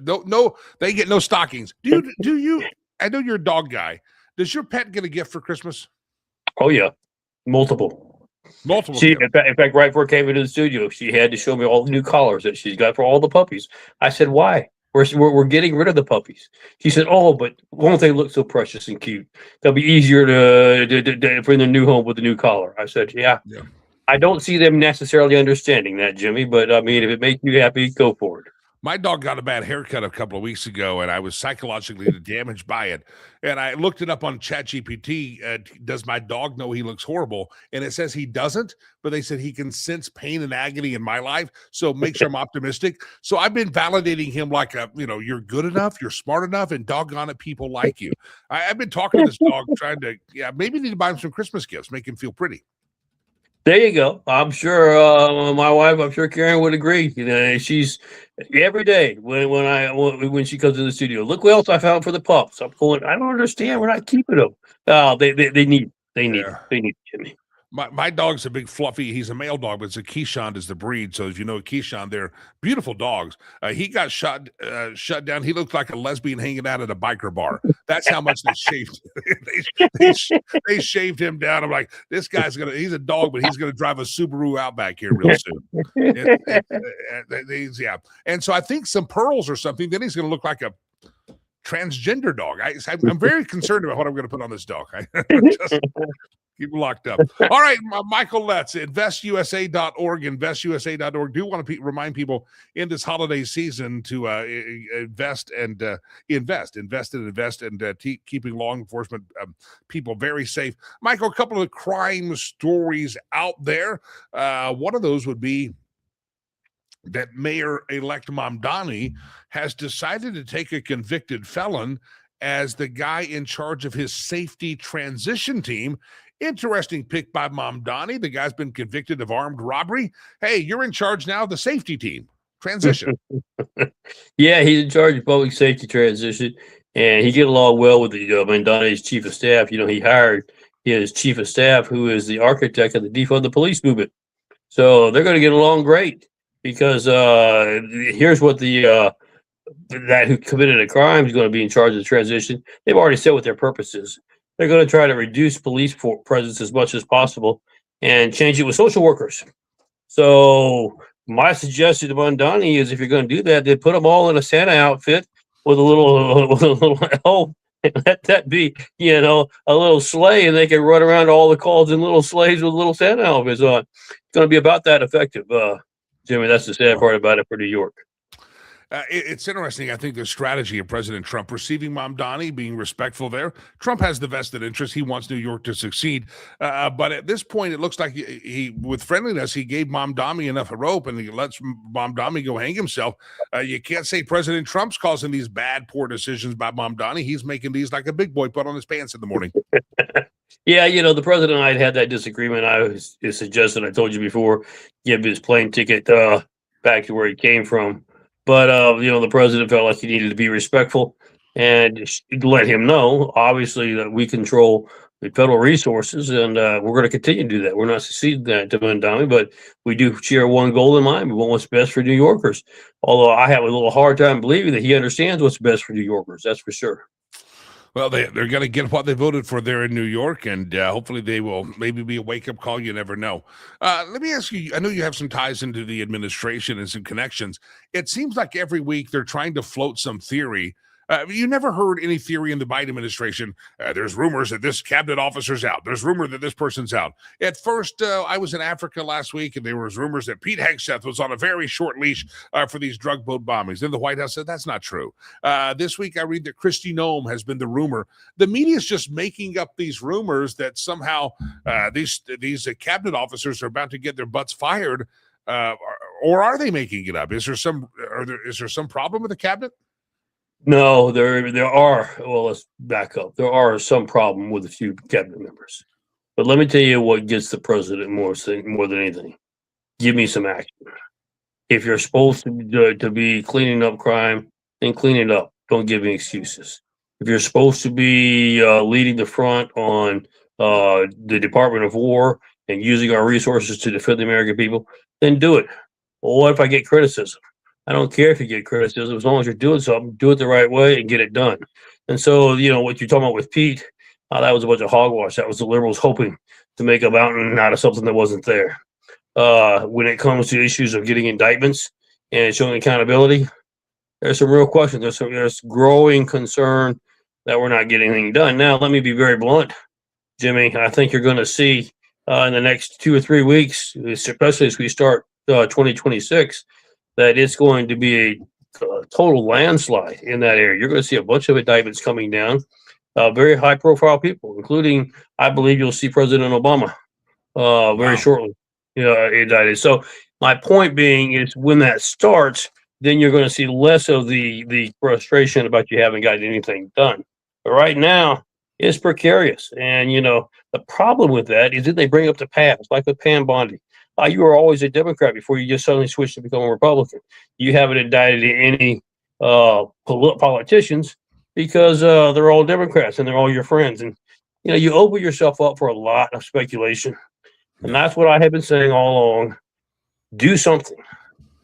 no. They get no stockings. Do you? I know you're a dog guy. Does your pet get a gift for Christmas? Oh yeah, multiple. Multiple. In fact, right before I came into the studio, she had to show me all the new collars that she's got for all the puppies. I said, "Why? We're getting rid of the puppies." She said, "Oh, but won't they look so precious and cute? They'll be easier to bring their new home with a new collar." I said, "Yeah." I don't see them necessarily understanding that, Jimmy, but I mean, if it makes you happy, go for it. My dog got a bad haircut a couple of weeks ago, and I was psychologically damaged by it. And I looked it up on ChatGPT. Does my dog know he looks horrible? And it says he doesn't, but they said he can sense pain and agony in my life. So make sure I'm optimistic. So I've been validating him like you're good enough, you're smart enough, and doggone it, people like you. I've been talking to this dog, trying to, maybe need to buy him some Christmas gifts, make him feel pretty. There you go. I'm sure my wife, I'm sure Karen would agree. She's every day when she comes to the studio. Look what else I found for the pups. I'm going. I don't understand. We're not keeping them. They need Jimmy. My dog's a big fluffy. He's a male dog, but it's a Keeshond is the breed. So if you know a Keeshond, they're beautiful dogs. He got shut down. He looked like a lesbian hanging out at a biker bar. That's how much they shaved. they shaved him down. I'm like, this guy's he's a dog, but he's gonna drive a Subaru Outback here real soon. Yeah. And so I think some pearls or something. Then he's gonna look like a transgender dog. I'm very concerned about what I'm going to put on this dog. Just keep locked up. All right, Michael Letts, investusa.org, investusa.org. Do want to remind people in this holiday season to invest and keeping law enforcement people very safe. Michael, a couple of crime stories out there. One of those would be that Mayor-elect Mamdani has decided to take a convicted felon as the guy in charge of his safety transition team. Interesting pick by Mamdani. The guy's been convicted of armed robbery. Hey, you're in charge now of the safety team. Transition. Yeah, he's in charge of public safety transition, and he get along well with the Mamdani's chief of staff. He hired his chief of staff, who is the architect of the defund the police movement. So they're going to get along great. Because here's what that who committed a crime is going to be in charge of the transition. They've already said what their purpose is. They're going to try to reduce police presence as much as possible and change it with social workers. So my suggestion to Mamdani is, if you're going to do that, then put them all in a Santa outfit with a little elf, and let that be, a little sleigh, and they can run around all the calls in little sleighs with little Santa outfits on. It's going to be about that effective. Jimmy, that's the sad part about it for New York. It's interesting. I think the strategy of President Trump receiving Mamdani, being respectful there. Trump has the vested interest. He wants New York to succeed. But at this point, it looks like he with friendliness, he gave Mamdani enough rope and he lets Mamdani go hang himself. You can't say President Trump's causing these bad, poor decisions by Mamdani. He's making these like a big boy put on his pants in the morning. Yeah, the president and I had that disagreement. I suggested, I told you before, give his plane ticket back to where he came from. But, the president felt like he needed to be respectful and let him know, obviously, that we control the federal resources, and we're going to continue to do that. We're not succeeding that to Mamdani, but we do share one goal in mind. We want what's best for New Yorkers. Although I have a little hard time believing that he understands what's best for New Yorkers. That's for sure. Well, they're going to get what they voted for there in New York, and hopefully they will maybe be a wake-up call. You never know. Let me ask you, I know you have some ties into the administration and some connections. It seems like every week they're trying to float some theory. You never heard any theory in the Biden administration. There's rumors that this cabinet officer's out. There's rumor that this person's out. At first, I was in Africa last week, and there was rumors that Pete Hegseth was on a very short leash for these drug boat bombings. Then the White House said that's not true. This week, I read that Kristi Noem has been the rumor. The media is just making up these rumors that somehow these cabinet officers are about to get their butts fired. Or are they making it up? Is there some problem with the cabinet? No, there are. Well, let's back up. There are some problem with a few cabinet members, but let me tell you what gets the president more than anything. Give me some action. If you're supposed to be cleaning up crime, then clean it up. Don't give me excuses. If you're supposed to be leading the front on the Department of War and using our resources to defend the American people, then do it. Well, what if I get criticism? I don't care if you get criticism, as long as you're doing something, do it the right way and get it done. And so, what you're talking about with Pete, that was a bunch of hogwash. That was the liberals hoping to make a mountain out of something that wasn't there. When it comes to issues of getting indictments and showing accountability, there's some real questions. There's growing concern that we're not getting anything done. Now, let me be very blunt, Jimmy. I think you're going to see in the next 2 or 3 weeks, especially as we start 2026, that it's going to be a total landslide in that area. You're going to see a bunch of indictments coming down, very high-profile people, including, I believe, you'll see President Obama very shortly indicted. So my point being is, when that starts, then you're going to see less of the frustration about you haven't gotten anything done. But right now, it's precarious. And, the problem with that is that they bring up the past, like with Pam Bondi. You were always a Democrat before you just suddenly switched to become a Republican. You haven't indicted any politicians because they're all Democrats and they're all your friends. And, you open yourself up for a lot of speculation. And that's what I have been saying all along. Do something.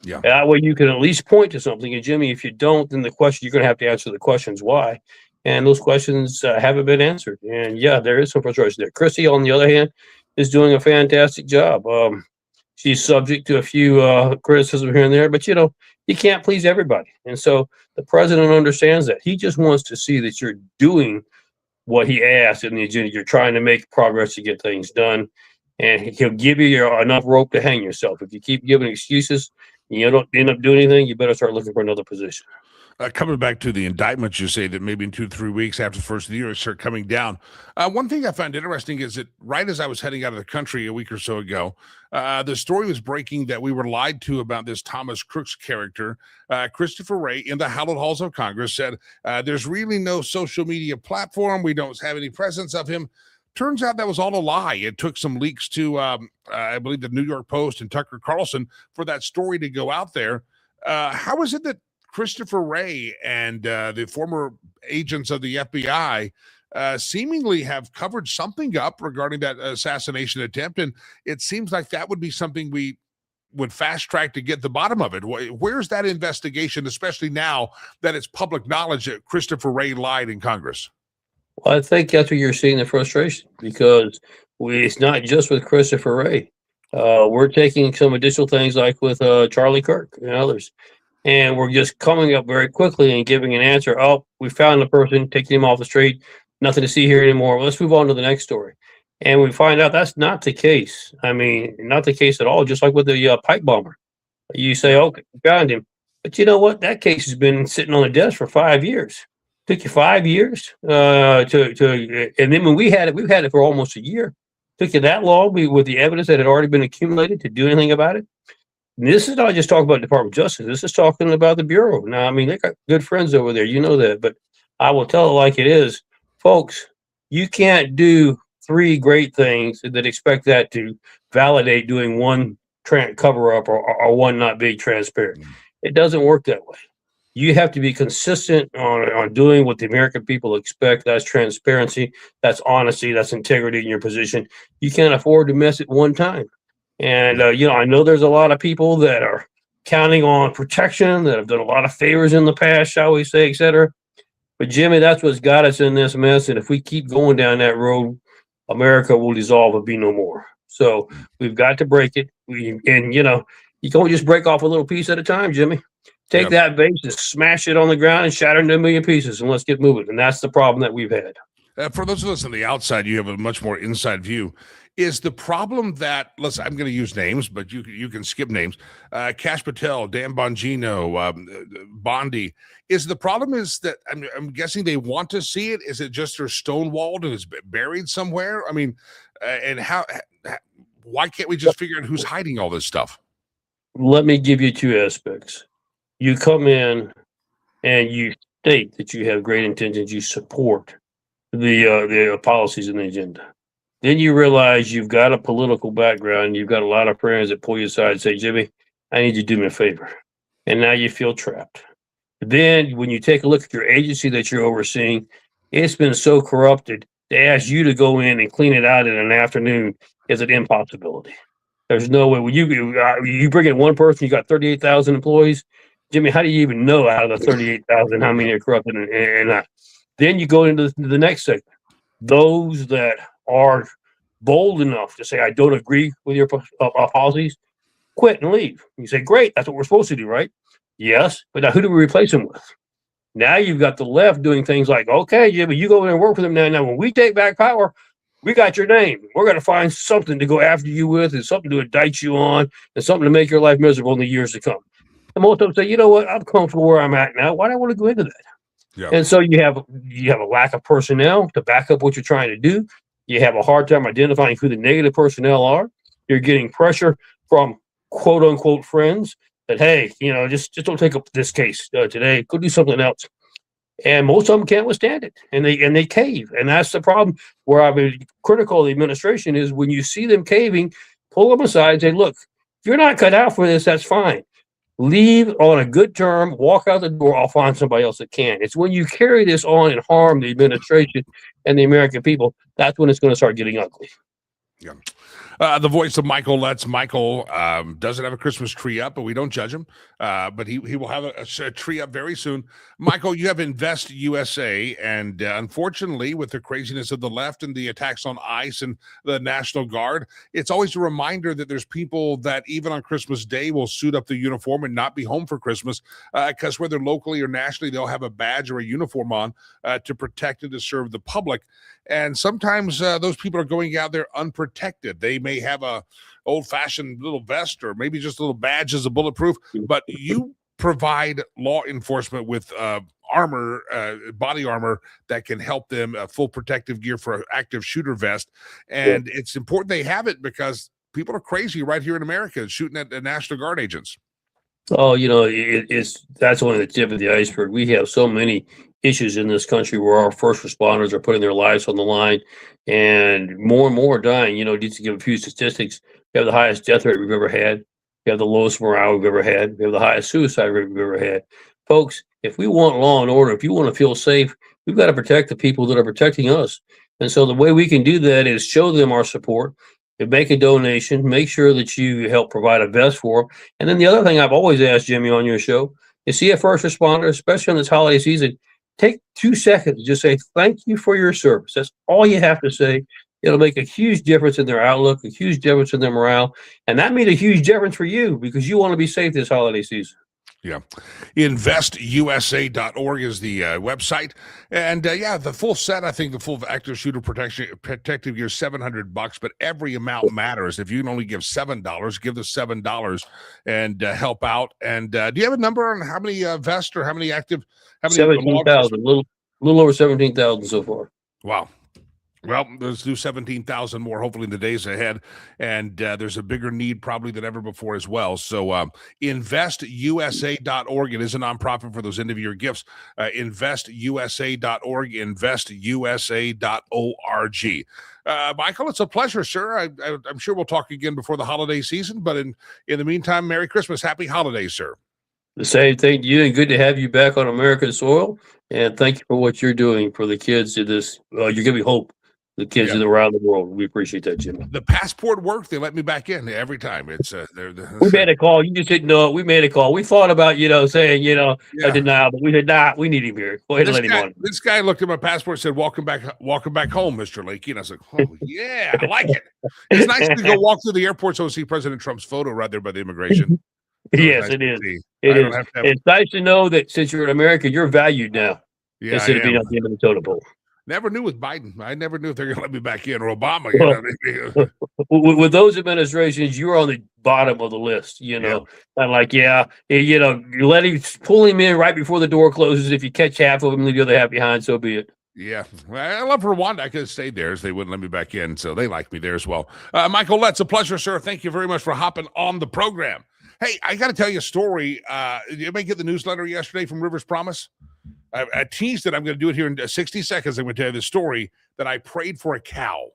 Yeah. That way you can at least point to something. And Jimmy, if you don't, then you're going to have to answer the questions why. And those questions haven't been answered. And yeah, there is some frustration there. Chrissy, on the other hand, is doing a fantastic job. She's subject to a few criticism here and there, but you can't please everybody. And so the president understands that. He just wants to see that you're doing what he asked in the agenda. You're trying to make progress to get things done. And he'll give you enough rope to hang yourself. If you keep giving excuses and you don't end up doing anything, you better start looking for another position. Coming back to the indictments, you say that maybe in 2 to 3 weeks after the first of the year, it start coming down. One thing I found interesting is that right as I was heading out of the country a week or so ago, the story was breaking that we were lied to about this Thomas Crooks character. Christopher Wray in the hallowed halls of Congress said, there's really no social media platform. We don't have any presence of him. Turns out that was all a lie. It took some leaks to, I believe, the New York Post and Tucker Carlson for that story to go out there. How is it that Christopher Wray and the former agents of the FBI seemingly have covered something up regarding that assassination attempt? And it seems like that would be something we would fast track to get the bottom of it. Where's that investigation, especially now that it's public knowledge that Christopher Wray lied in Congress? Well, I think that's what you're seeing, the frustration, because it's not just with Christopher Wray. We're taking some additional things like with Charlie Kirk and others. And we're just coming up very quickly and giving an answer. Oh, we found the person, taking him off the street, nothing to see here anymore. Well, let's move on to the next story. And we find out that's not the case. I mean, not the case at all, just like with the pipe bomber. You say, okay, we found him. But you know what? That case has been sitting on the desk for 5 years. Took you 5 years and then when we've had it for almost a year. Took you that long with the evidence that had already been accumulated to do anything about it. And this is not just talking about the Department of Justice. This is talking about the Bureau. Now, I mean, they got good friends over there. You know that. But I will tell it like it is. Folks, you can't do 3 great things that expect that to validate doing one cover-up or one not being transparent. It doesn't work that way. You have to be consistent on doing what the American people expect. That's transparency. That's honesty. That's integrity in your position. You can't afford to miss it one time. And, I know there's a lot of people that are counting on protection, that have done a lot of favors in the past, shall we say, et cetera. But, Jimmy, that's what's got us in this mess. And if we keep going down that road, America will dissolve and be no more. So we've got to break it. You can't just break off a little piece at a time, Jimmy. Take that base and smash it on the ground and shatter it into a million pieces, and let's get moving. And that's the problem that we've had. For those of us on the outside, you have a much more inside view. Is the problem that, I'm going to use names, but you can skip names. Kash Patel, Dan Bongino, Bondi. Is the problem is that I'm guessing they want to see it? Is it just they're stonewalled and it's buried somewhere? I mean, and why can't we just figure out who's hiding all this stuff? Let me give you 2 aspects. You come in and you state that you have great intentions, you support the policies and the agenda. Then you realize you've got a political background, you've got a lot of friends that pull you aside and say, Jimmy, I need you to do me a favor. And now you feel trapped. Then when you take a look at your agency that you're overseeing, it's been so corrupted to ask you to go in and clean it out in an afternoon is an impossibility. There's no way. When you bring in one person, you got 38,000 employees. Jimmy, how do you even know out of the 38,000 how many are corrupted and not? Then you go into the next segment. Those that are bold enough to say, I don't agree with your policies, quit and leave. You say, great, that's what we're supposed to do, right? Yes, but now who do we replace them with? Now you've got the left doing things like, okay, yeah, but you go in and work with them now. Now, when we take back power, we got your name. We're going to find something to go after you with and something to indict you on and something to make your life miserable in the years to come. And most of them say, you know what, I'm comfortable where I'm at now. Why do I want to go into that? Yeah. And so you have a lack of personnel to back up what you're trying to do. You have a hard time identifying who the negative personnel are. You're getting pressure from quote unquote friends that, hey, just don't take up this case today. Go do something else. And most of them can't withstand it, and they cave. And that's the problem. Where I've been critical of the administration is when you see them caving, pull them aside and say, look, if you're not cut out for this, that's fine. Leave on a good term, walk out the door, I'll find somebody else that can. It's when you carry this on and harm the administration and the American people, that's when it's going to start getting ugly. Yeah. The voice of Michael Letts. Michael doesn't have a Christmas tree up, but we don't judge him. But he will have a tree up very soon. Michael, you have Invest USA, and unfortunately, with the craziness of the left and the attacks on ICE and the National Guard, it's always a reminder that there's people that even on Christmas Day will suit up the uniform and not be home for Christmas because whether locally or nationally, they'll have a badge or a uniform on to protect and to serve the public. And sometimes those people are going out there unprotected. They may have a old-fashioned little vest or maybe just a little badge as a bulletproof, but you provide law enforcement with armor, body armor that can help them, full protective gear for an active shooter vest. And it's important they have it because people are crazy right here in America shooting at the National Guard agents. Oh, that's only the tip of the iceberg. We have so many issues in this country where our first responders are putting their lives on the line, and more are dying. Just to give a few statistics, we have the highest death rate we've ever had. We have the lowest morale we've ever had. We have the highest suicide rate we've ever had. Folks, if we want law and order, if you want to feel safe, we've got to protect the people that are protecting us. And so the way we can do that is show them our support. Make a donation, make sure that you help provide a vest for them. And then the other thing I've always asked Jimmy on your show is see a first responder, especially on this holiday season, take 2 seconds to just say, thank you for your service. That's all you have to say. It'll make a huge difference in their outlook, a huge difference in their morale. And that means a huge difference for you because you want to be safe this holiday season. Yeah. InvestUSA.org is the website. And the full set, I think the full active shooter protective gear, $700, but every amount matters. If you can only give $7, give the $7 and help out. And do you have a number on how many vests or how many active? 17,000, little over 17,000 so far. Wow. Well, let's do 17,000 more, hopefully, in the days ahead. And there's a bigger need probably than ever before as well. So InvestUSA.org. It is a nonprofit for those end-of-year gifts. InvestUSA.org, InvestUSA.org. Michael, it's a pleasure, sir. I'm sure we'll talk again before the holiday season. But in the meantime, Merry Christmas. Happy holidays, sir. The same thing to you, and good to have you back on American soil. And thank you for what you're doing for the kids in this. You're giving hope. The kids around the world. We appreciate that, Jimmy. The passport worked. They let me back in every time. It's we made a call. You just didn't know it. We made a call. We thought about, saying, a denial, but we said, nah, we need him here. Go ahead and let him on. This guy looked at my passport and said, welcome back home, Mr. Lakey. And I was like, oh, yeah, I like it. It's nice to go walk through the airport so see President Trump's photo right there by the immigration. Yes, it is. It is. It's nice to know that since you're in America, you're valued now. Yeah, instead of being at the end of the totem pole. Never knew with Biden. I never knew if they're going to let me back in or Obama. With those administrations, you were on the bottom of the list, And you let him pull him in right before the door closes. If you catch half of him, leave the other half behind, so be it. Yeah. I love Rwanda. I could have stayed there as they wouldn't let me back in. So they like me there as well. Michael Letts, a pleasure, sir. Thank you very much for hopping on the program. Hey, I got to tell you a story. You may get the newsletter yesterday from Rivers Promise. I teased it. I'm going to do it here in 60 seconds. I'm going to tell you the story that I prayed for a cow.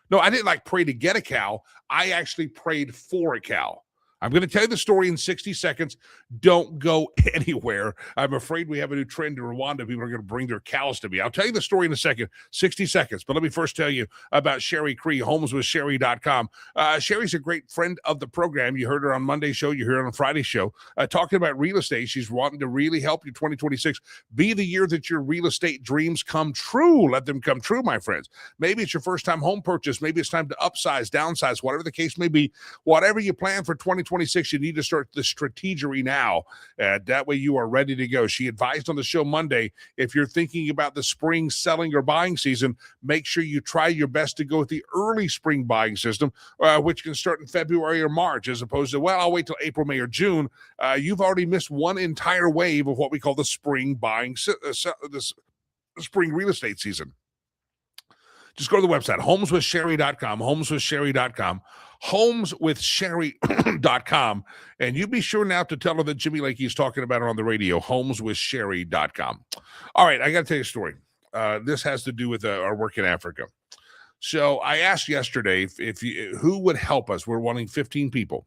No, I didn't pray to get a cow. I actually prayed for a cow. I'm going to tell you the story in 60 seconds. Don't go anywhere. I'm afraid we have a new trend in Rwanda. People are going to bring their cows to me. I'll tell you the story in a second, 60 seconds. But let me first tell you about Sherry Cree, homeswithsherry.com. Sherry's a great friend of the program. You heard her on Monday's show. You heard her on Friday's show. Talking about real estate. She's wanting to really help you 2026 be the year that your real estate dreams come true. Let them come true, my friends. Maybe it's your first time home purchase. Maybe it's time to upsize, downsize, whatever the case may be. Whatever you plan for 2026, you need to start the strategery now. That way you are ready to go. She advised on the show Monday, if you're thinking about the spring selling or buying season, make sure you try your best to go with the early spring buying system, which can start in February or March, as opposed to, well, I'll wait till April, May, or June. You've already missed one entire wave of what we call the spring buying, the spring real estate season. Just go to the website, homeswithsherry.com, homeswithsherry.com, homeswithsherry.com, and you be sure now to tell her that Jimmy Lakey is talking about it on the radio, homeswithsherry.com. All right, I got to tell you a story. This has to do with our work in Africa. So I asked yesterday who would help us. We're wanting 15 people.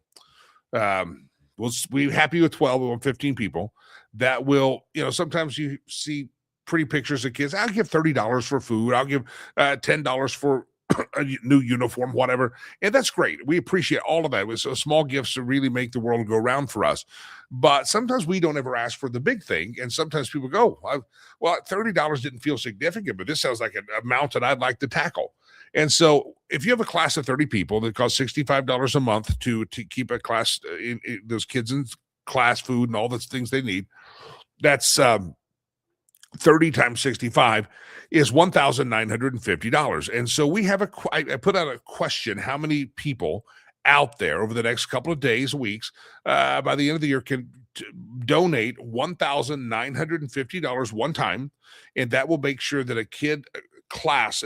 We're happy with 12. We want 15 people that will, sometimes you see pretty pictures of kids. I'll give $30 for food. I'll give $10 for a new uniform, whatever. And that's great. We appreciate all of that. It was small gifts to really make the world go round for us. But sometimes we don't ever ask for the big thing. And sometimes people go, well, $30 didn't feel significant, but this sounds like an amount that I'd like to tackle. And so if you have a class of 30 people that costs $65 a month to keep a class, those kids in class, food and all those things they need, that's 30 times 65 is $1,950. And so we have I put out a question, how many people out there over the next couple of days, weeks, by the end of the year can donate $1,950 one time, and that will make sure that an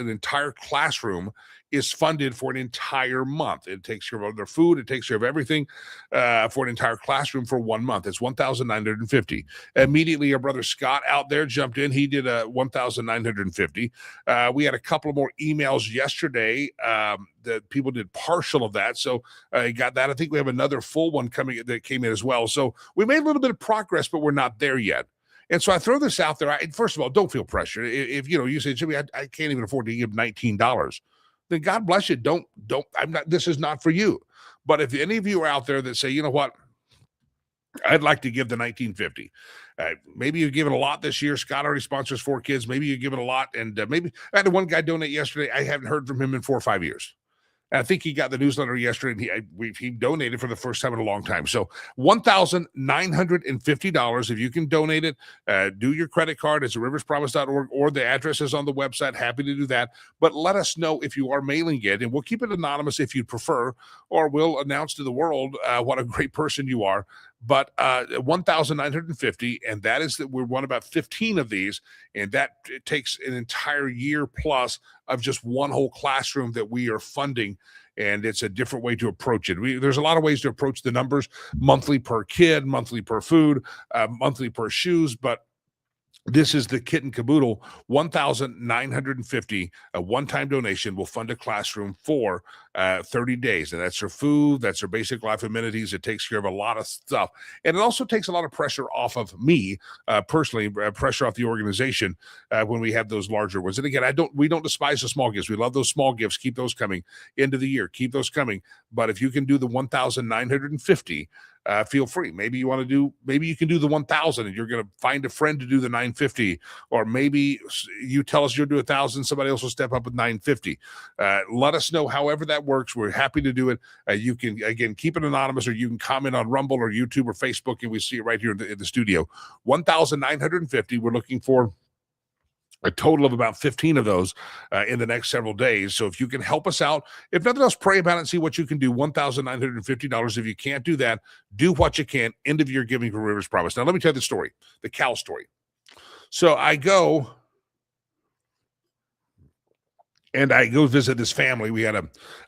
entire classroom is funded for an entire month. It takes care of their food. It takes care of everything for an entire classroom for 1 month. It's $1,950. Immediately, our brother Scott out there jumped in. He did $1,950. We had a couple more emails yesterday that people did partial of that. So I got that. I think we have another full one coming that came in as well. So we made a little bit of progress, but we're not there yet. And so I throw this out there. First of all, don't feel pressure. If you say, Jimmy, I can't even afford to give $19, then God bless you. This is not for you. But if any of you are out there that say, you know what, I'd like to give the $19.50. Maybe you give it a lot this year. Scott already sponsors 4 kids. Maybe you give it a lot. And maybe I had one guy donate yesterday. I haven't heard from him in 4 or 5 years. And I think he got the newsletter yesterday, and he donated for the first time in a long time. So $1,950, if you can donate it, do your credit card. It's at riverspromise.org, or the address is on the website. Happy to do that. But let us know if you are mailing it, and we'll keep it anonymous if you prefer, or we'll announce to the world what a great person you are. But $1,950, and that is that we want about 15 of these, and that it takes an entire year plus of just one whole classroom that we are funding, and it's a different way to approach it. There's a lot of ways to approach the numbers: monthly per kid, monthly per food, monthly per shoes, but this is the kit and caboodle. $1,950, a one-time donation will fund a classroom for 30 days. And that's their food, that's their basic life amenities. It takes care of a lot of stuff. And it also takes a lot of pressure off of me, personally, pressure off the organization when we have those larger ones. And again, we don't despise the small gifts. We love those small gifts. Keep those coming. End of the year, keep those coming. But if you can do the $1,950, feel free. Maybe you can do the 1,000 and you're going to find a friend to do the 950, or maybe you tell us you'll do 1,000. Somebody else will step up with 950. Let us know however that works. We're happy to do it. You can, again, keep it anonymous, or you can comment on Rumble or YouTube or Facebook, and we see it right here in the studio. 1,950. We're looking for a total of about 15 of those in the next several days. So if you can help us out, if nothing else, pray about it and see what you can do. $1,950. If you can't do that, do what you can. End of year giving for Rivers Promise. Now, let me tell you the story, the cow story. So I go visit this family.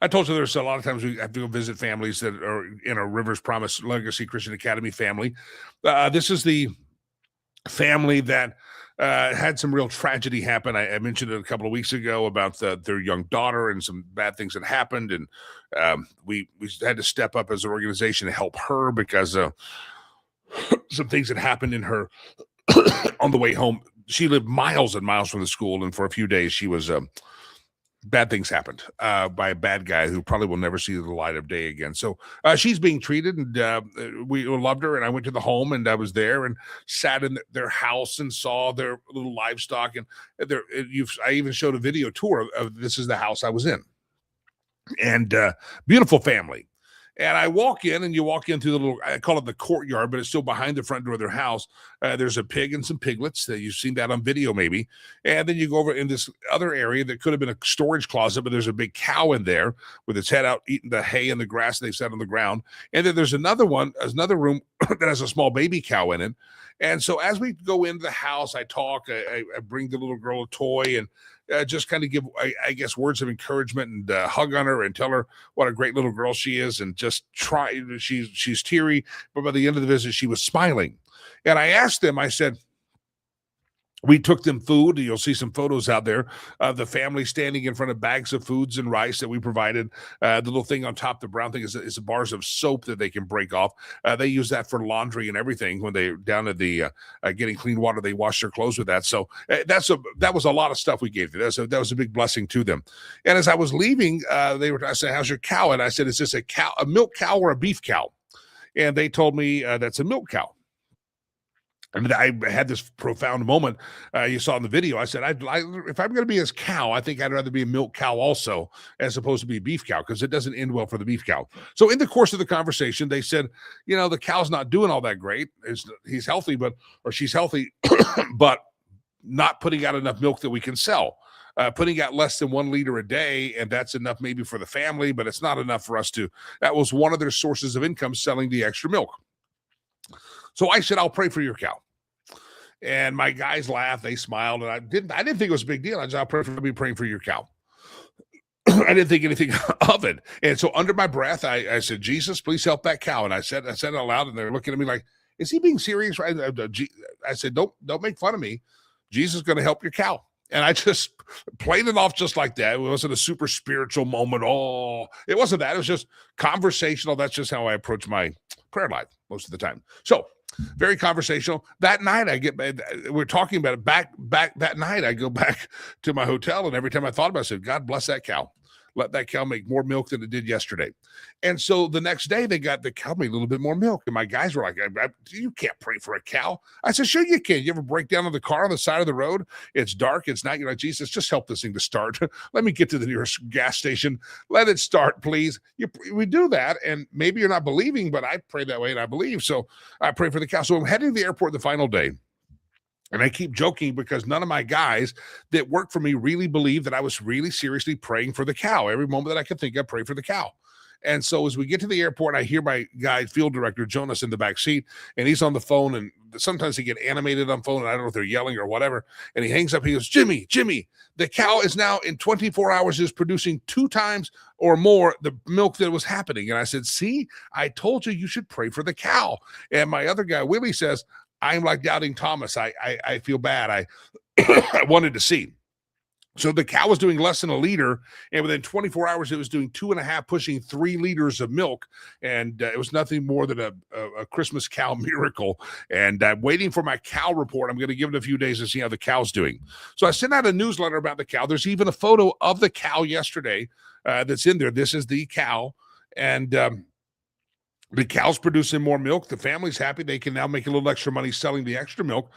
I told you there's a lot of times we have to go visit families that are in a Rivers Promise Legacy Christian Academy family. This is the family that had some real tragedy happen. I mentioned it a couple of weeks ago about their young daughter and some bad things that happened. And we had to step up as an organization to help her because some things that happened in her on the way home. She lived miles and miles from the school. And for a few days, she was bad things happened by a bad guy who probably will never see the light of day again. So she's being treated, and we loved her. And I went to the home, and I was there and sat in their house and saw their little livestock. And I even showed a video tour of this is the house I was in, and beautiful family. And I walk in, and you walk in through the little, I call it the courtyard, but it's still behind the front door of their house. There's a pig and some piglets. You've seen that on video maybe. And then you go over in this other area that could have been a storage closet, but there's a big cow in there with its head out eating the hay and the grass they've set on the ground. And then there's another room that has a small baby cow in it. And so as we go into the house, I talk, I bring the little girl a toy, and just kind of give, I guess, words of encouragement and hug on her and tell her what a great little girl she is, and just try. She's teary, but by the end of the visit, she was smiling. And I asked them, I said, we took them food. You'll see some photos out there of the family standing in front of bags of foods and rice that we provided. The little thing on top, the brown thing, is bars of soap that they can break off. They use that for laundry and everything. When they're down at the getting clean water, they wash their clothes with that. So that was a lot of stuff we gave them. That was a big blessing to them. And as I was leaving, I said, "How's your cow?" And I said, "Is this a milk cow or a beef cow?" And they told me that's a milk cow. And I had this profound moment you saw in the video. I said, if I'm going to be his cow, I think I'd rather be a milk cow also, as opposed to be a beef cow, because it doesn't end well for the beef cow. So in the course of the conversation, they said, the cow's not doing all that great. He's healthy, or she's healthy, but not putting out enough milk that we can sell. Putting out less than 1 liter a day, and that's enough maybe for the family, but it's not enough for us to. That was one of their sources of income, selling the extra milk. So I said, I'll pray for your cow. And my guys laughed, they smiled, and I didn't think it was a big deal. I said, I'll be praying for your cow. I didn't think anything of it. And so under my breath, I said, Jesus, please help that cow. And I said it out loud, and they're looking at me like, is he being serious? I said, don't make fun of me. Jesus is going to help your cow. And I just played it off just like that. It wasn't a super spiritual moment. Oh, it wasn't that. It was just conversational. That's just how I approach my prayer life most of the time. So very conversational. That night we're talking about it back that night. I go back to my hotel, and every time I thought about it, I said, God bless that cow. Let that cow make more milk than it did yesterday. And so the next day, the cow made a little bit more milk. And my guys were like, you can't pray for a cow. I said, sure you can. You ever break down in the car on the side of the road? It's dark. It's night. You're like, Jesus, just help this thing to start. Let me get to the nearest gas station. Let it start, please. We do that. And maybe you're not believing, but I pray that way and I believe. So I pray for the cow. So I'm heading to the airport the final day. And I keep joking because none of my guys that work for me really believe that I was really seriously praying for the cow. Every moment that I could think, I pray for the cow. And so as we get to the airport, I hear my guy, field director, Jonas, in the back seat, and he's on the phone. And sometimes they get animated on phone, and I don't know if they're yelling or whatever. And he hangs up. He goes, Jimmy, the cow is now in 24 hours is producing 2 times or more the milk that was happening. And I said, see, I told you should pray for the cow. And my other guy, Willie, says, I'm like doubting Thomas. I feel bad. I wanted to see. So the cow was doing less than 1 liter, and within 24 hours, it was doing 2.5, pushing 3 liters of milk. And it was nothing more than a Christmas cow miracle. And I'm waiting for my cow report. I'm going to give it a few days to see how the cow's doing. So I sent out a newsletter about the cow. There's even a photo of the cow yesterday that's in there. This is the cow. And the cow's producing more milk. The family's happy. They can now make a little extra money selling the extra milk.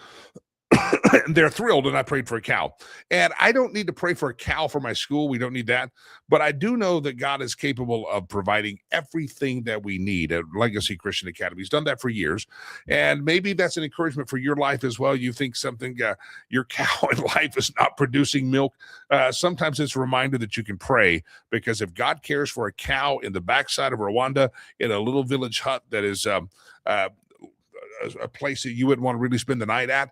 And they're thrilled, and I prayed for a cow. And I don't need to pray for a cow for my school. We don't need that. But I do know that God is capable of providing everything that we need at Legacy Christian Academy. He's done that for years. And maybe that's an encouragement for your life as well. You think something, your cow in life is not producing milk. Sometimes it's a reminder that you can pray, because if God cares for a cow in the backside of Rwanda in a little village hut that is a place that you wouldn't want to really spend the night at,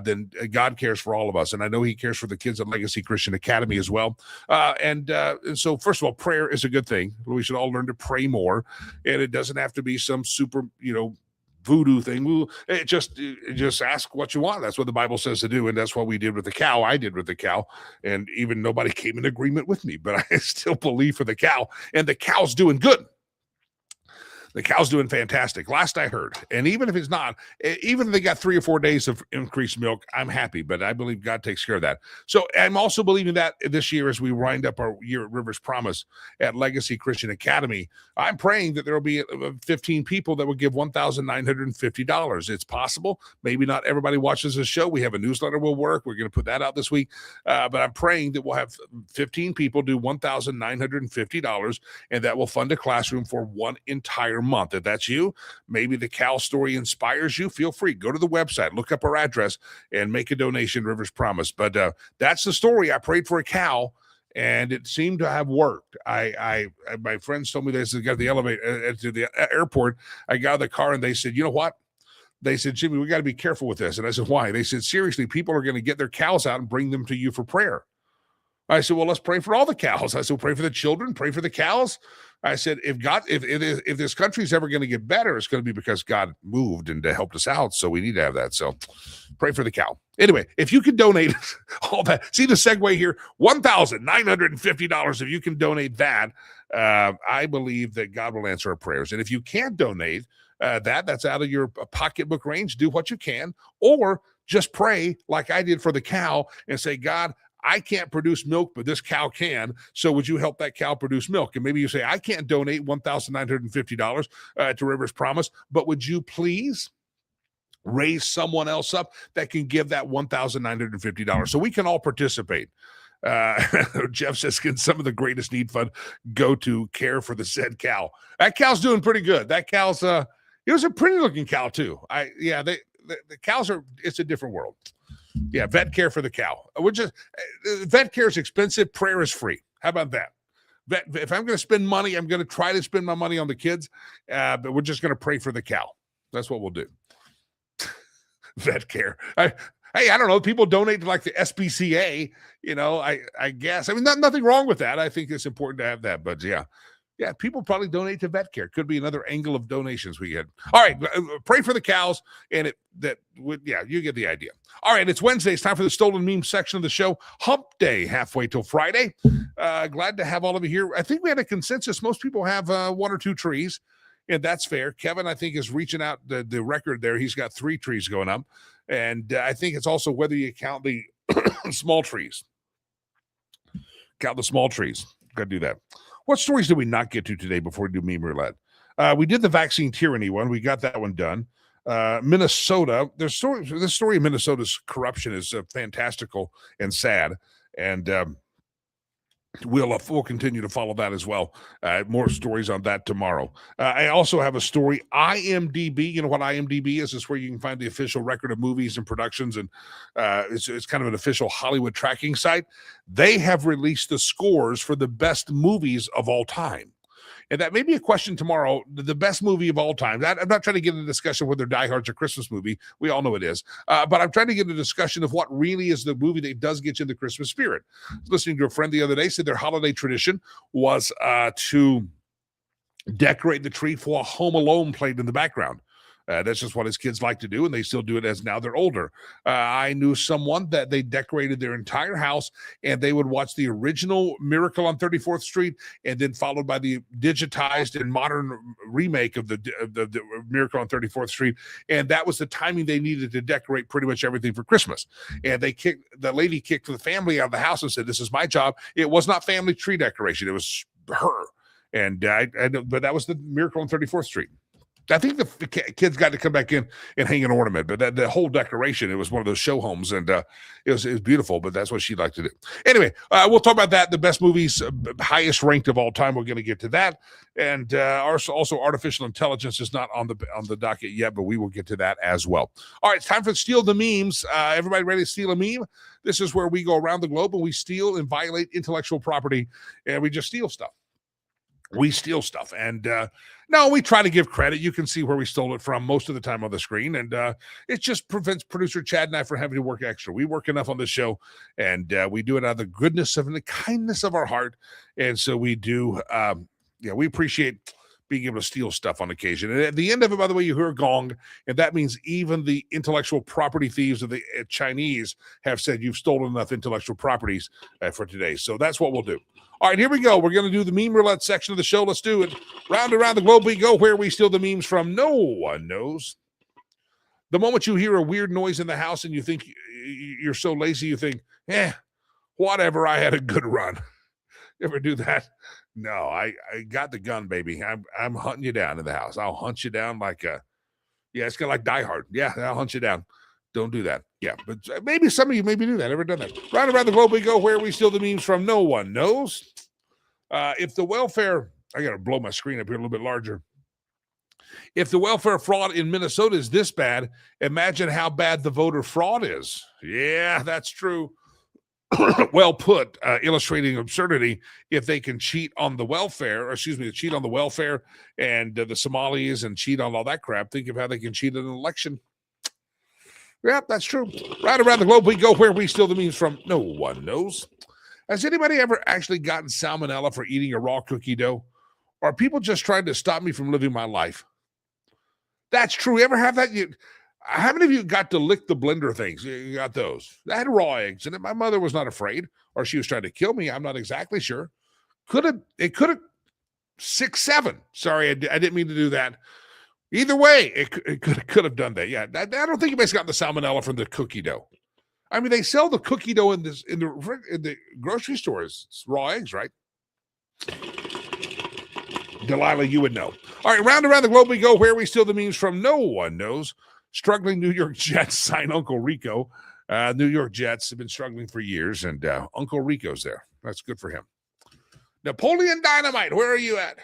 then God cares for all of us. And I know he cares for the kids at Legacy Christian Academy as well. And so first of all, prayer is a good thing. We should all learn to pray more. And it doesn't have to be some super, voodoo thing. Just ask what you want. That's what the Bible says to do, and that's what we did with the cow. I did with the cow, and even nobody came in agreement with me, but I still believe for the cow, and the cow's doing good. The cow's doing fantastic, last I heard. And even if it's not, even if they got 3 or 4 days of increased milk, I'm happy. But I believe God takes care of that. So I'm also believing that this year, as we wind up our year at Rivers Promise at Legacy Christian Academy, I'm praying that there will be 15 people that will give $1,950. It's possible. Maybe not everybody watches this show. We have a newsletter will work. We're going to put that out this week. But I'm praying that we'll have 15 people do $1,950, and that will fund a classroom for one entire month. If that's you, maybe the cow story inspires you, feel free, go to the website, look up our address, and make a donation, Rivers Promise. But that's the story. I prayed for a cow, and it seemed to have worked. My friends told me this. I got the elevator to the airport. I got out of the car, and they said, you know what? They said, Jimmy, we got to be careful with this. And I said, why? They said, seriously, people are going to get their cows out and bring them to you for prayer. I said, well, let's pray for all the cows. I said, pray for the children, pray for the cows. I said, if this country's ever going to get better, it's going to be because God moved and helped us out. So we need to have that. So pray for the cow. Anyway, if you can donate all that, see the segue here, $1,950. If you can donate that, I believe that God will answer our prayers. And if you can't donate that's out of your pocketbook range, do what you can, or just pray like I did for the cow and say, God, I can't produce milk, but this cow can. So would you help that cow produce milk? And maybe you say, I can't donate $1,950 to Rivers Promise, but would you please raise someone else up that can give that $1,950 so we can all participate? Jeff says, can some of the greatest need fund go to care for the said cow? That cow's doing pretty good. That cow's, it was a pretty looking cow too. The cows it's a different world. Yeah, vet care for the cow. Vet care is expensive. Prayer is free. How about that? If I'm going to spend money, I'm going to try to spend my money on the kids, but we're just going to pray for the cow. That's what we'll do. Vet care. I don't know. People donate to like the SPCA, I guess. I mean, nothing wrong with that. I think it's important to have that, but yeah, people probably donate to vet care. Could be another angle of donations we get. All right, pray for the cows, and you get the idea. All right, it's Wednesday. It's time for the Stolen Meme section of the show. Hump Day, halfway till Friday. Glad to have all of you here. I think we had a consensus. Most people have 1 or 2 trees, and that's fair. Kevin, I think, is reaching out the record there. He's got 3 trees going up, and I think it's also whether you count the small trees. Count the small trees. Got to do that. What stories did we not get to today before we do meme roulette? We did the vaccine tyranny one. We got that one done. Minnesota. This story of Minnesota's corruption is fantastical and sad. And we'll continue to follow that as well. More stories on that tomorrow. I also have a story. IMDb. You know what IMDb is? It's where you can find the official record of movies and productions, and it's kind of an official Hollywood tracking site. They have released the scores for the best movies of all time. And that may be a question tomorrow, the best movie of all time. I'm not trying to get into a discussion whether Die Hard's a Christmas movie. We all know it is. But I'm trying to get into a discussion of what really is the movie that does get you in the Christmas spirit. Listening to a friend the other day said their holiday tradition was to decorate the tree for Home Alone played in the background. That's just what his kids like to do, and they still do it as now they're older. I knew someone that they decorated their entire house, and they would watch the original Miracle on 34th Street, and then followed by the digitized and modern remake of the Miracle on 34th Street, and that was the timing they needed to decorate pretty much everything for Christmas. And the lady kicked the family out of the house and said, "This is my job." It was not family tree decoration; it was her. And but that was the Miracle on 34th Street. I think the kids got to come back in and hang an ornament, but the whole decoration, it was one of those show homes, and it was beautiful, but that's what she'd like to do. Anyway, we'll talk about that, the best movies, highest ranked of all time. We're going to get to that. And also artificial intelligence is not on the docket yet, but we will get to that as well. All right, it's time for Steal the Memes. Everybody ready to steal a meme? This is where we go around the globe and we steal and violate intellectual property, and we just steal stuff. We steal stuff, and no, we try to give credit. You can see where we stole it from most of the time on the screen, and it just prevents producer Chad and I from having to work extra. We work enough on this show, and we do it out of the goodness and the kindness of our heart, and so we do. We appreciate being able to steal stuff on occasion. And at the end of it, by the way, you hear a gong, and that means even the intellectual property thieves of the Chinese have said you've stolen enough intellectual properties for today. So that's what we'll do. All right, here we go. We're going to do the meme roulette section of the show. Let's do it. Round around the globe we go, where we steal the memes from. No one knows. The moment you hear a weird noise in the house and you think you're so lazy, you think, whatever, I had a good run. You ever do that? No, I got the gun, baby. I'm hunting you down in the house. I'll hunt you down like it's kind of like Die Hard. Yeah, I'll hunt you down. Don't do that. Yeah, but maybe some of you maybe do that. Ever done that? Round around the globe we go, where we steal the memes from. No one knows. If the welfare, I got to blow my screen up here a little bit larger. If the welfare fraud in Minnesota is this bad, imagine how bad the voter fraud is. Yeah, that's true. Well put, illustrating absurdity. If they can cheat on the welfare, cheat on the welfare and the Somalis and cheat on all that crap, think of how they can cheat in an election. Yeah, that's true. Right around the globe we go, where we steal the memes from. No one knows. Has anybody ever actually gotten salmonella for eating a raw cookie dough? Or are people just trying to stop me from living my life? That's true. You ever have that? How many of you got to lick the blender things? You got those. I had raw eggs in it. My mother was not afraid, or she was trying to kill me. I'm not exactly sure. It could have 6, 7. Sorry, I didn't mean to do that. Either way, it could have done that. Yeah, I don't think anybody's gotten the salmonella from the cookie dough. I mean, they sell the cookie dough in the grocery stores. It's raw eggs, right? Delilah, you would know. All right, round around the globe we go, where we steal the memes from. No one knows. Struggling New York Jets sign Uncle Rico. New York Jets have been struggling for years, and Uncle Rico's there. That's good for him. Napoleon Dynamite, where are you at?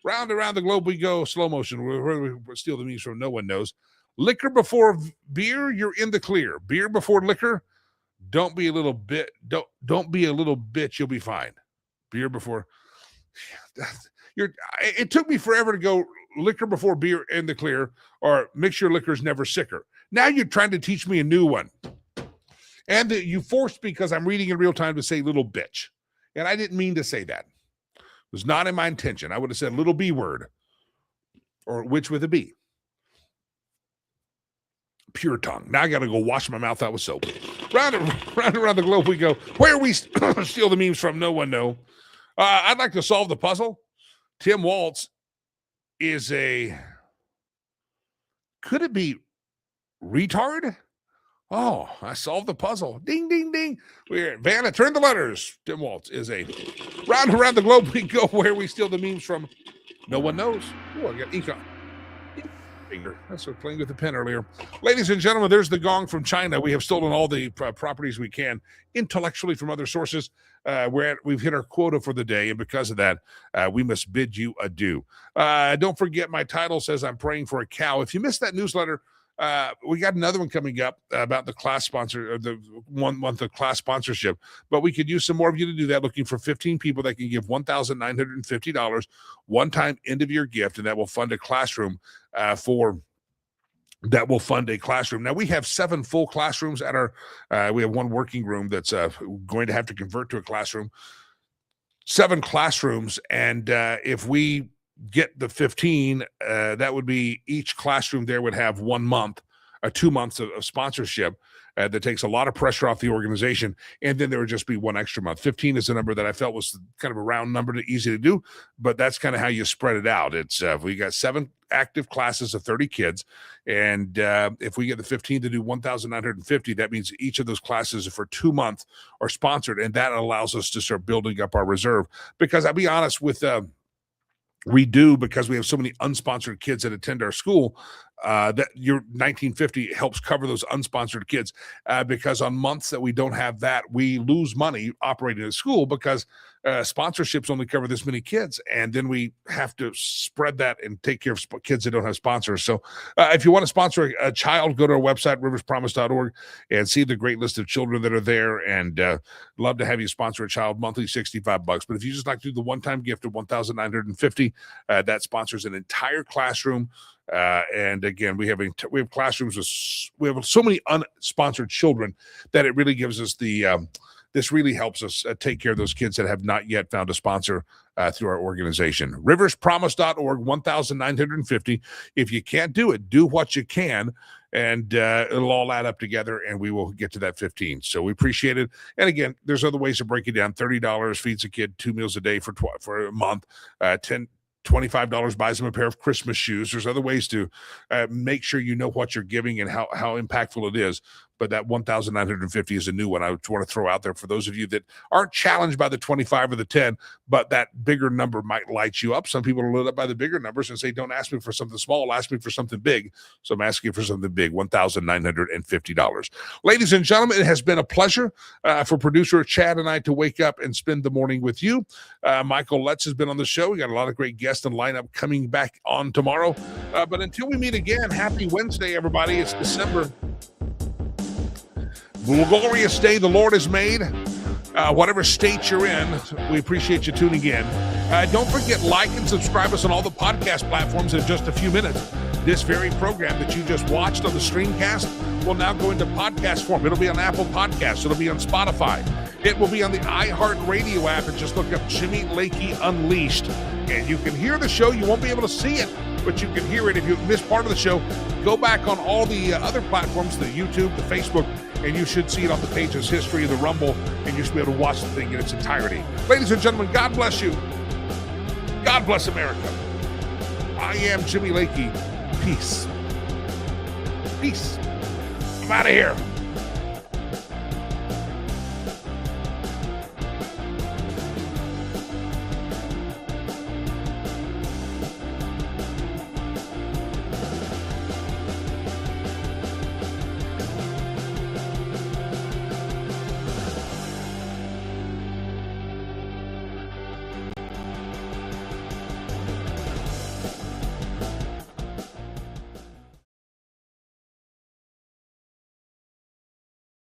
Round around the globe we go, slow motion. Where we steal the memes from, no one knows. Liquor before beer, you're in the clear. Beer before liquor, don't be a little bitch, you'll be fine. Beer before... It took me forever to go liquor before beer in the clear, or mix your liquors never sicker. Now you're trying to teach me a new one. And you forced me, because I'm reading in real time, to say little bitch. And I didn't mean to say that. It was not in my intention. I would have said little B word, or which with a B. Pure tongue. Now I got to go wash my mouth out with soap. Round around the globe we go. Where we steal the memes from, no one know. I'd like to solve the puzzle. Tim Waltz is could it be retard? Oh, I solved the puzzle. Ding, ding, ding. Vanna, turn the letters. Tim Waltz is round around the globe we go, where we steal the memes from. No one knows. Oh, I got econ. Finger. That's what playing with the pen earlier. Ladies and gentlemen, there's the gong from China. We have stolen all the properties we can intellectually from other sources. We've hit our quota for the day, and because of that, we must bid you adieu. Don't forget, my title says I'm praying for a cow. If you missed that newsletter, we got another one coming up about the class sponsor, the 1 month of class sponsorship, but we could use some more of you to do that. Looking for 15 people that can give $1,950 one-time end-of-year gift, and that will fund a classroom that will fund a classroom. Now, we have 7 full classrooms at our, we have 1 working room that's going to have to convert to a classroom, 7 classrooms. And if we get the 15, that would be each classroom there would have 1 month, 2 months of sponsorship. That takes a lot of pressure off the organization, and then there would just be 1 extra month. 15 is a number that I felt was kind of a round number, easy to do, but that's kind of how you spread it out. It's we got 7 active classes of 30 kids, and if we get the 15 to do 1,950, that means each of those classes for 2 months are sponsored, and that allows us to start building up our reserve. Because I'll be honest with we do, because we have so many unsponsored kids that attend our school, that your 1950 helps cover those unsponsored kids, because on months that we don't have that, we lose money operating a school, because sponsorships only cover this many kids, and then we have to spread that and take care of kids that don't have sponsors. So if you want to sponsor a child, go to our website, riverspromise.org, and see the great list of children that are there, and love to have you sponsor a child monthly, $65. But if you just like to do the one-time gift of $1,950, that sponsors an entire classroom. And again, we have classrooms we have so many unsponsored children that it really gives us the this really helps us take care of those kids that have not yet found a sponsor through our organization. riverspromise.org, 1,950. If you can't do it, do what you can, and it'll all add up together, and we will get to that 15. So we appreciate it. And again, there's other ways to break it down. $30 feeds a kid 2 meals a day for a month. $25 buys them a pair of Christmas shoes. There's other ways to make sure you know what you're giving and how impactful it is. But that 1,950 is a new one I want to throw out there for those of you that aren't challenged by the 25 or the 10, but that bigger number might light you up. Some people are lit up by the bigger numbers and say, don't ask me for something small, ask me for something big. So I'm asking for something big, $1,950. Ladies and gentlemen, it has been a pleasure for producer Chad and I to wake up and spend the morning with you. Michael Letts has been on the show. We got a lot of great guests and lineup coming back on tomorrow. But until we meet again, happy Wednesday, everybody. It's December. Glorious day the Lord has made. Whatever state you're in, we appreciate you tuning in. Don't forget, like and subscribe us on all the podcast platforms in just a few minutes. This very program that you just watched on the Streamcast will now go into podcast form. It'll be on Apple Podcasts. It'll be on Spotify. It will be on the iHeartRadio app, and just look up Jimmy Lakey Unleashed. And you can hear the show. You won't be able to see it, but you can hear it. If you missed part of the show, go back on all the other platforms, the YouTube, the Facebook, and you should see it on the page's history of the Rumble, and you should be able to watch the thing in its entirety. Ladies and gentlemen, God bless you. God bless America. I am Jimmy Lakey. Peace. Peace. I'm out of here.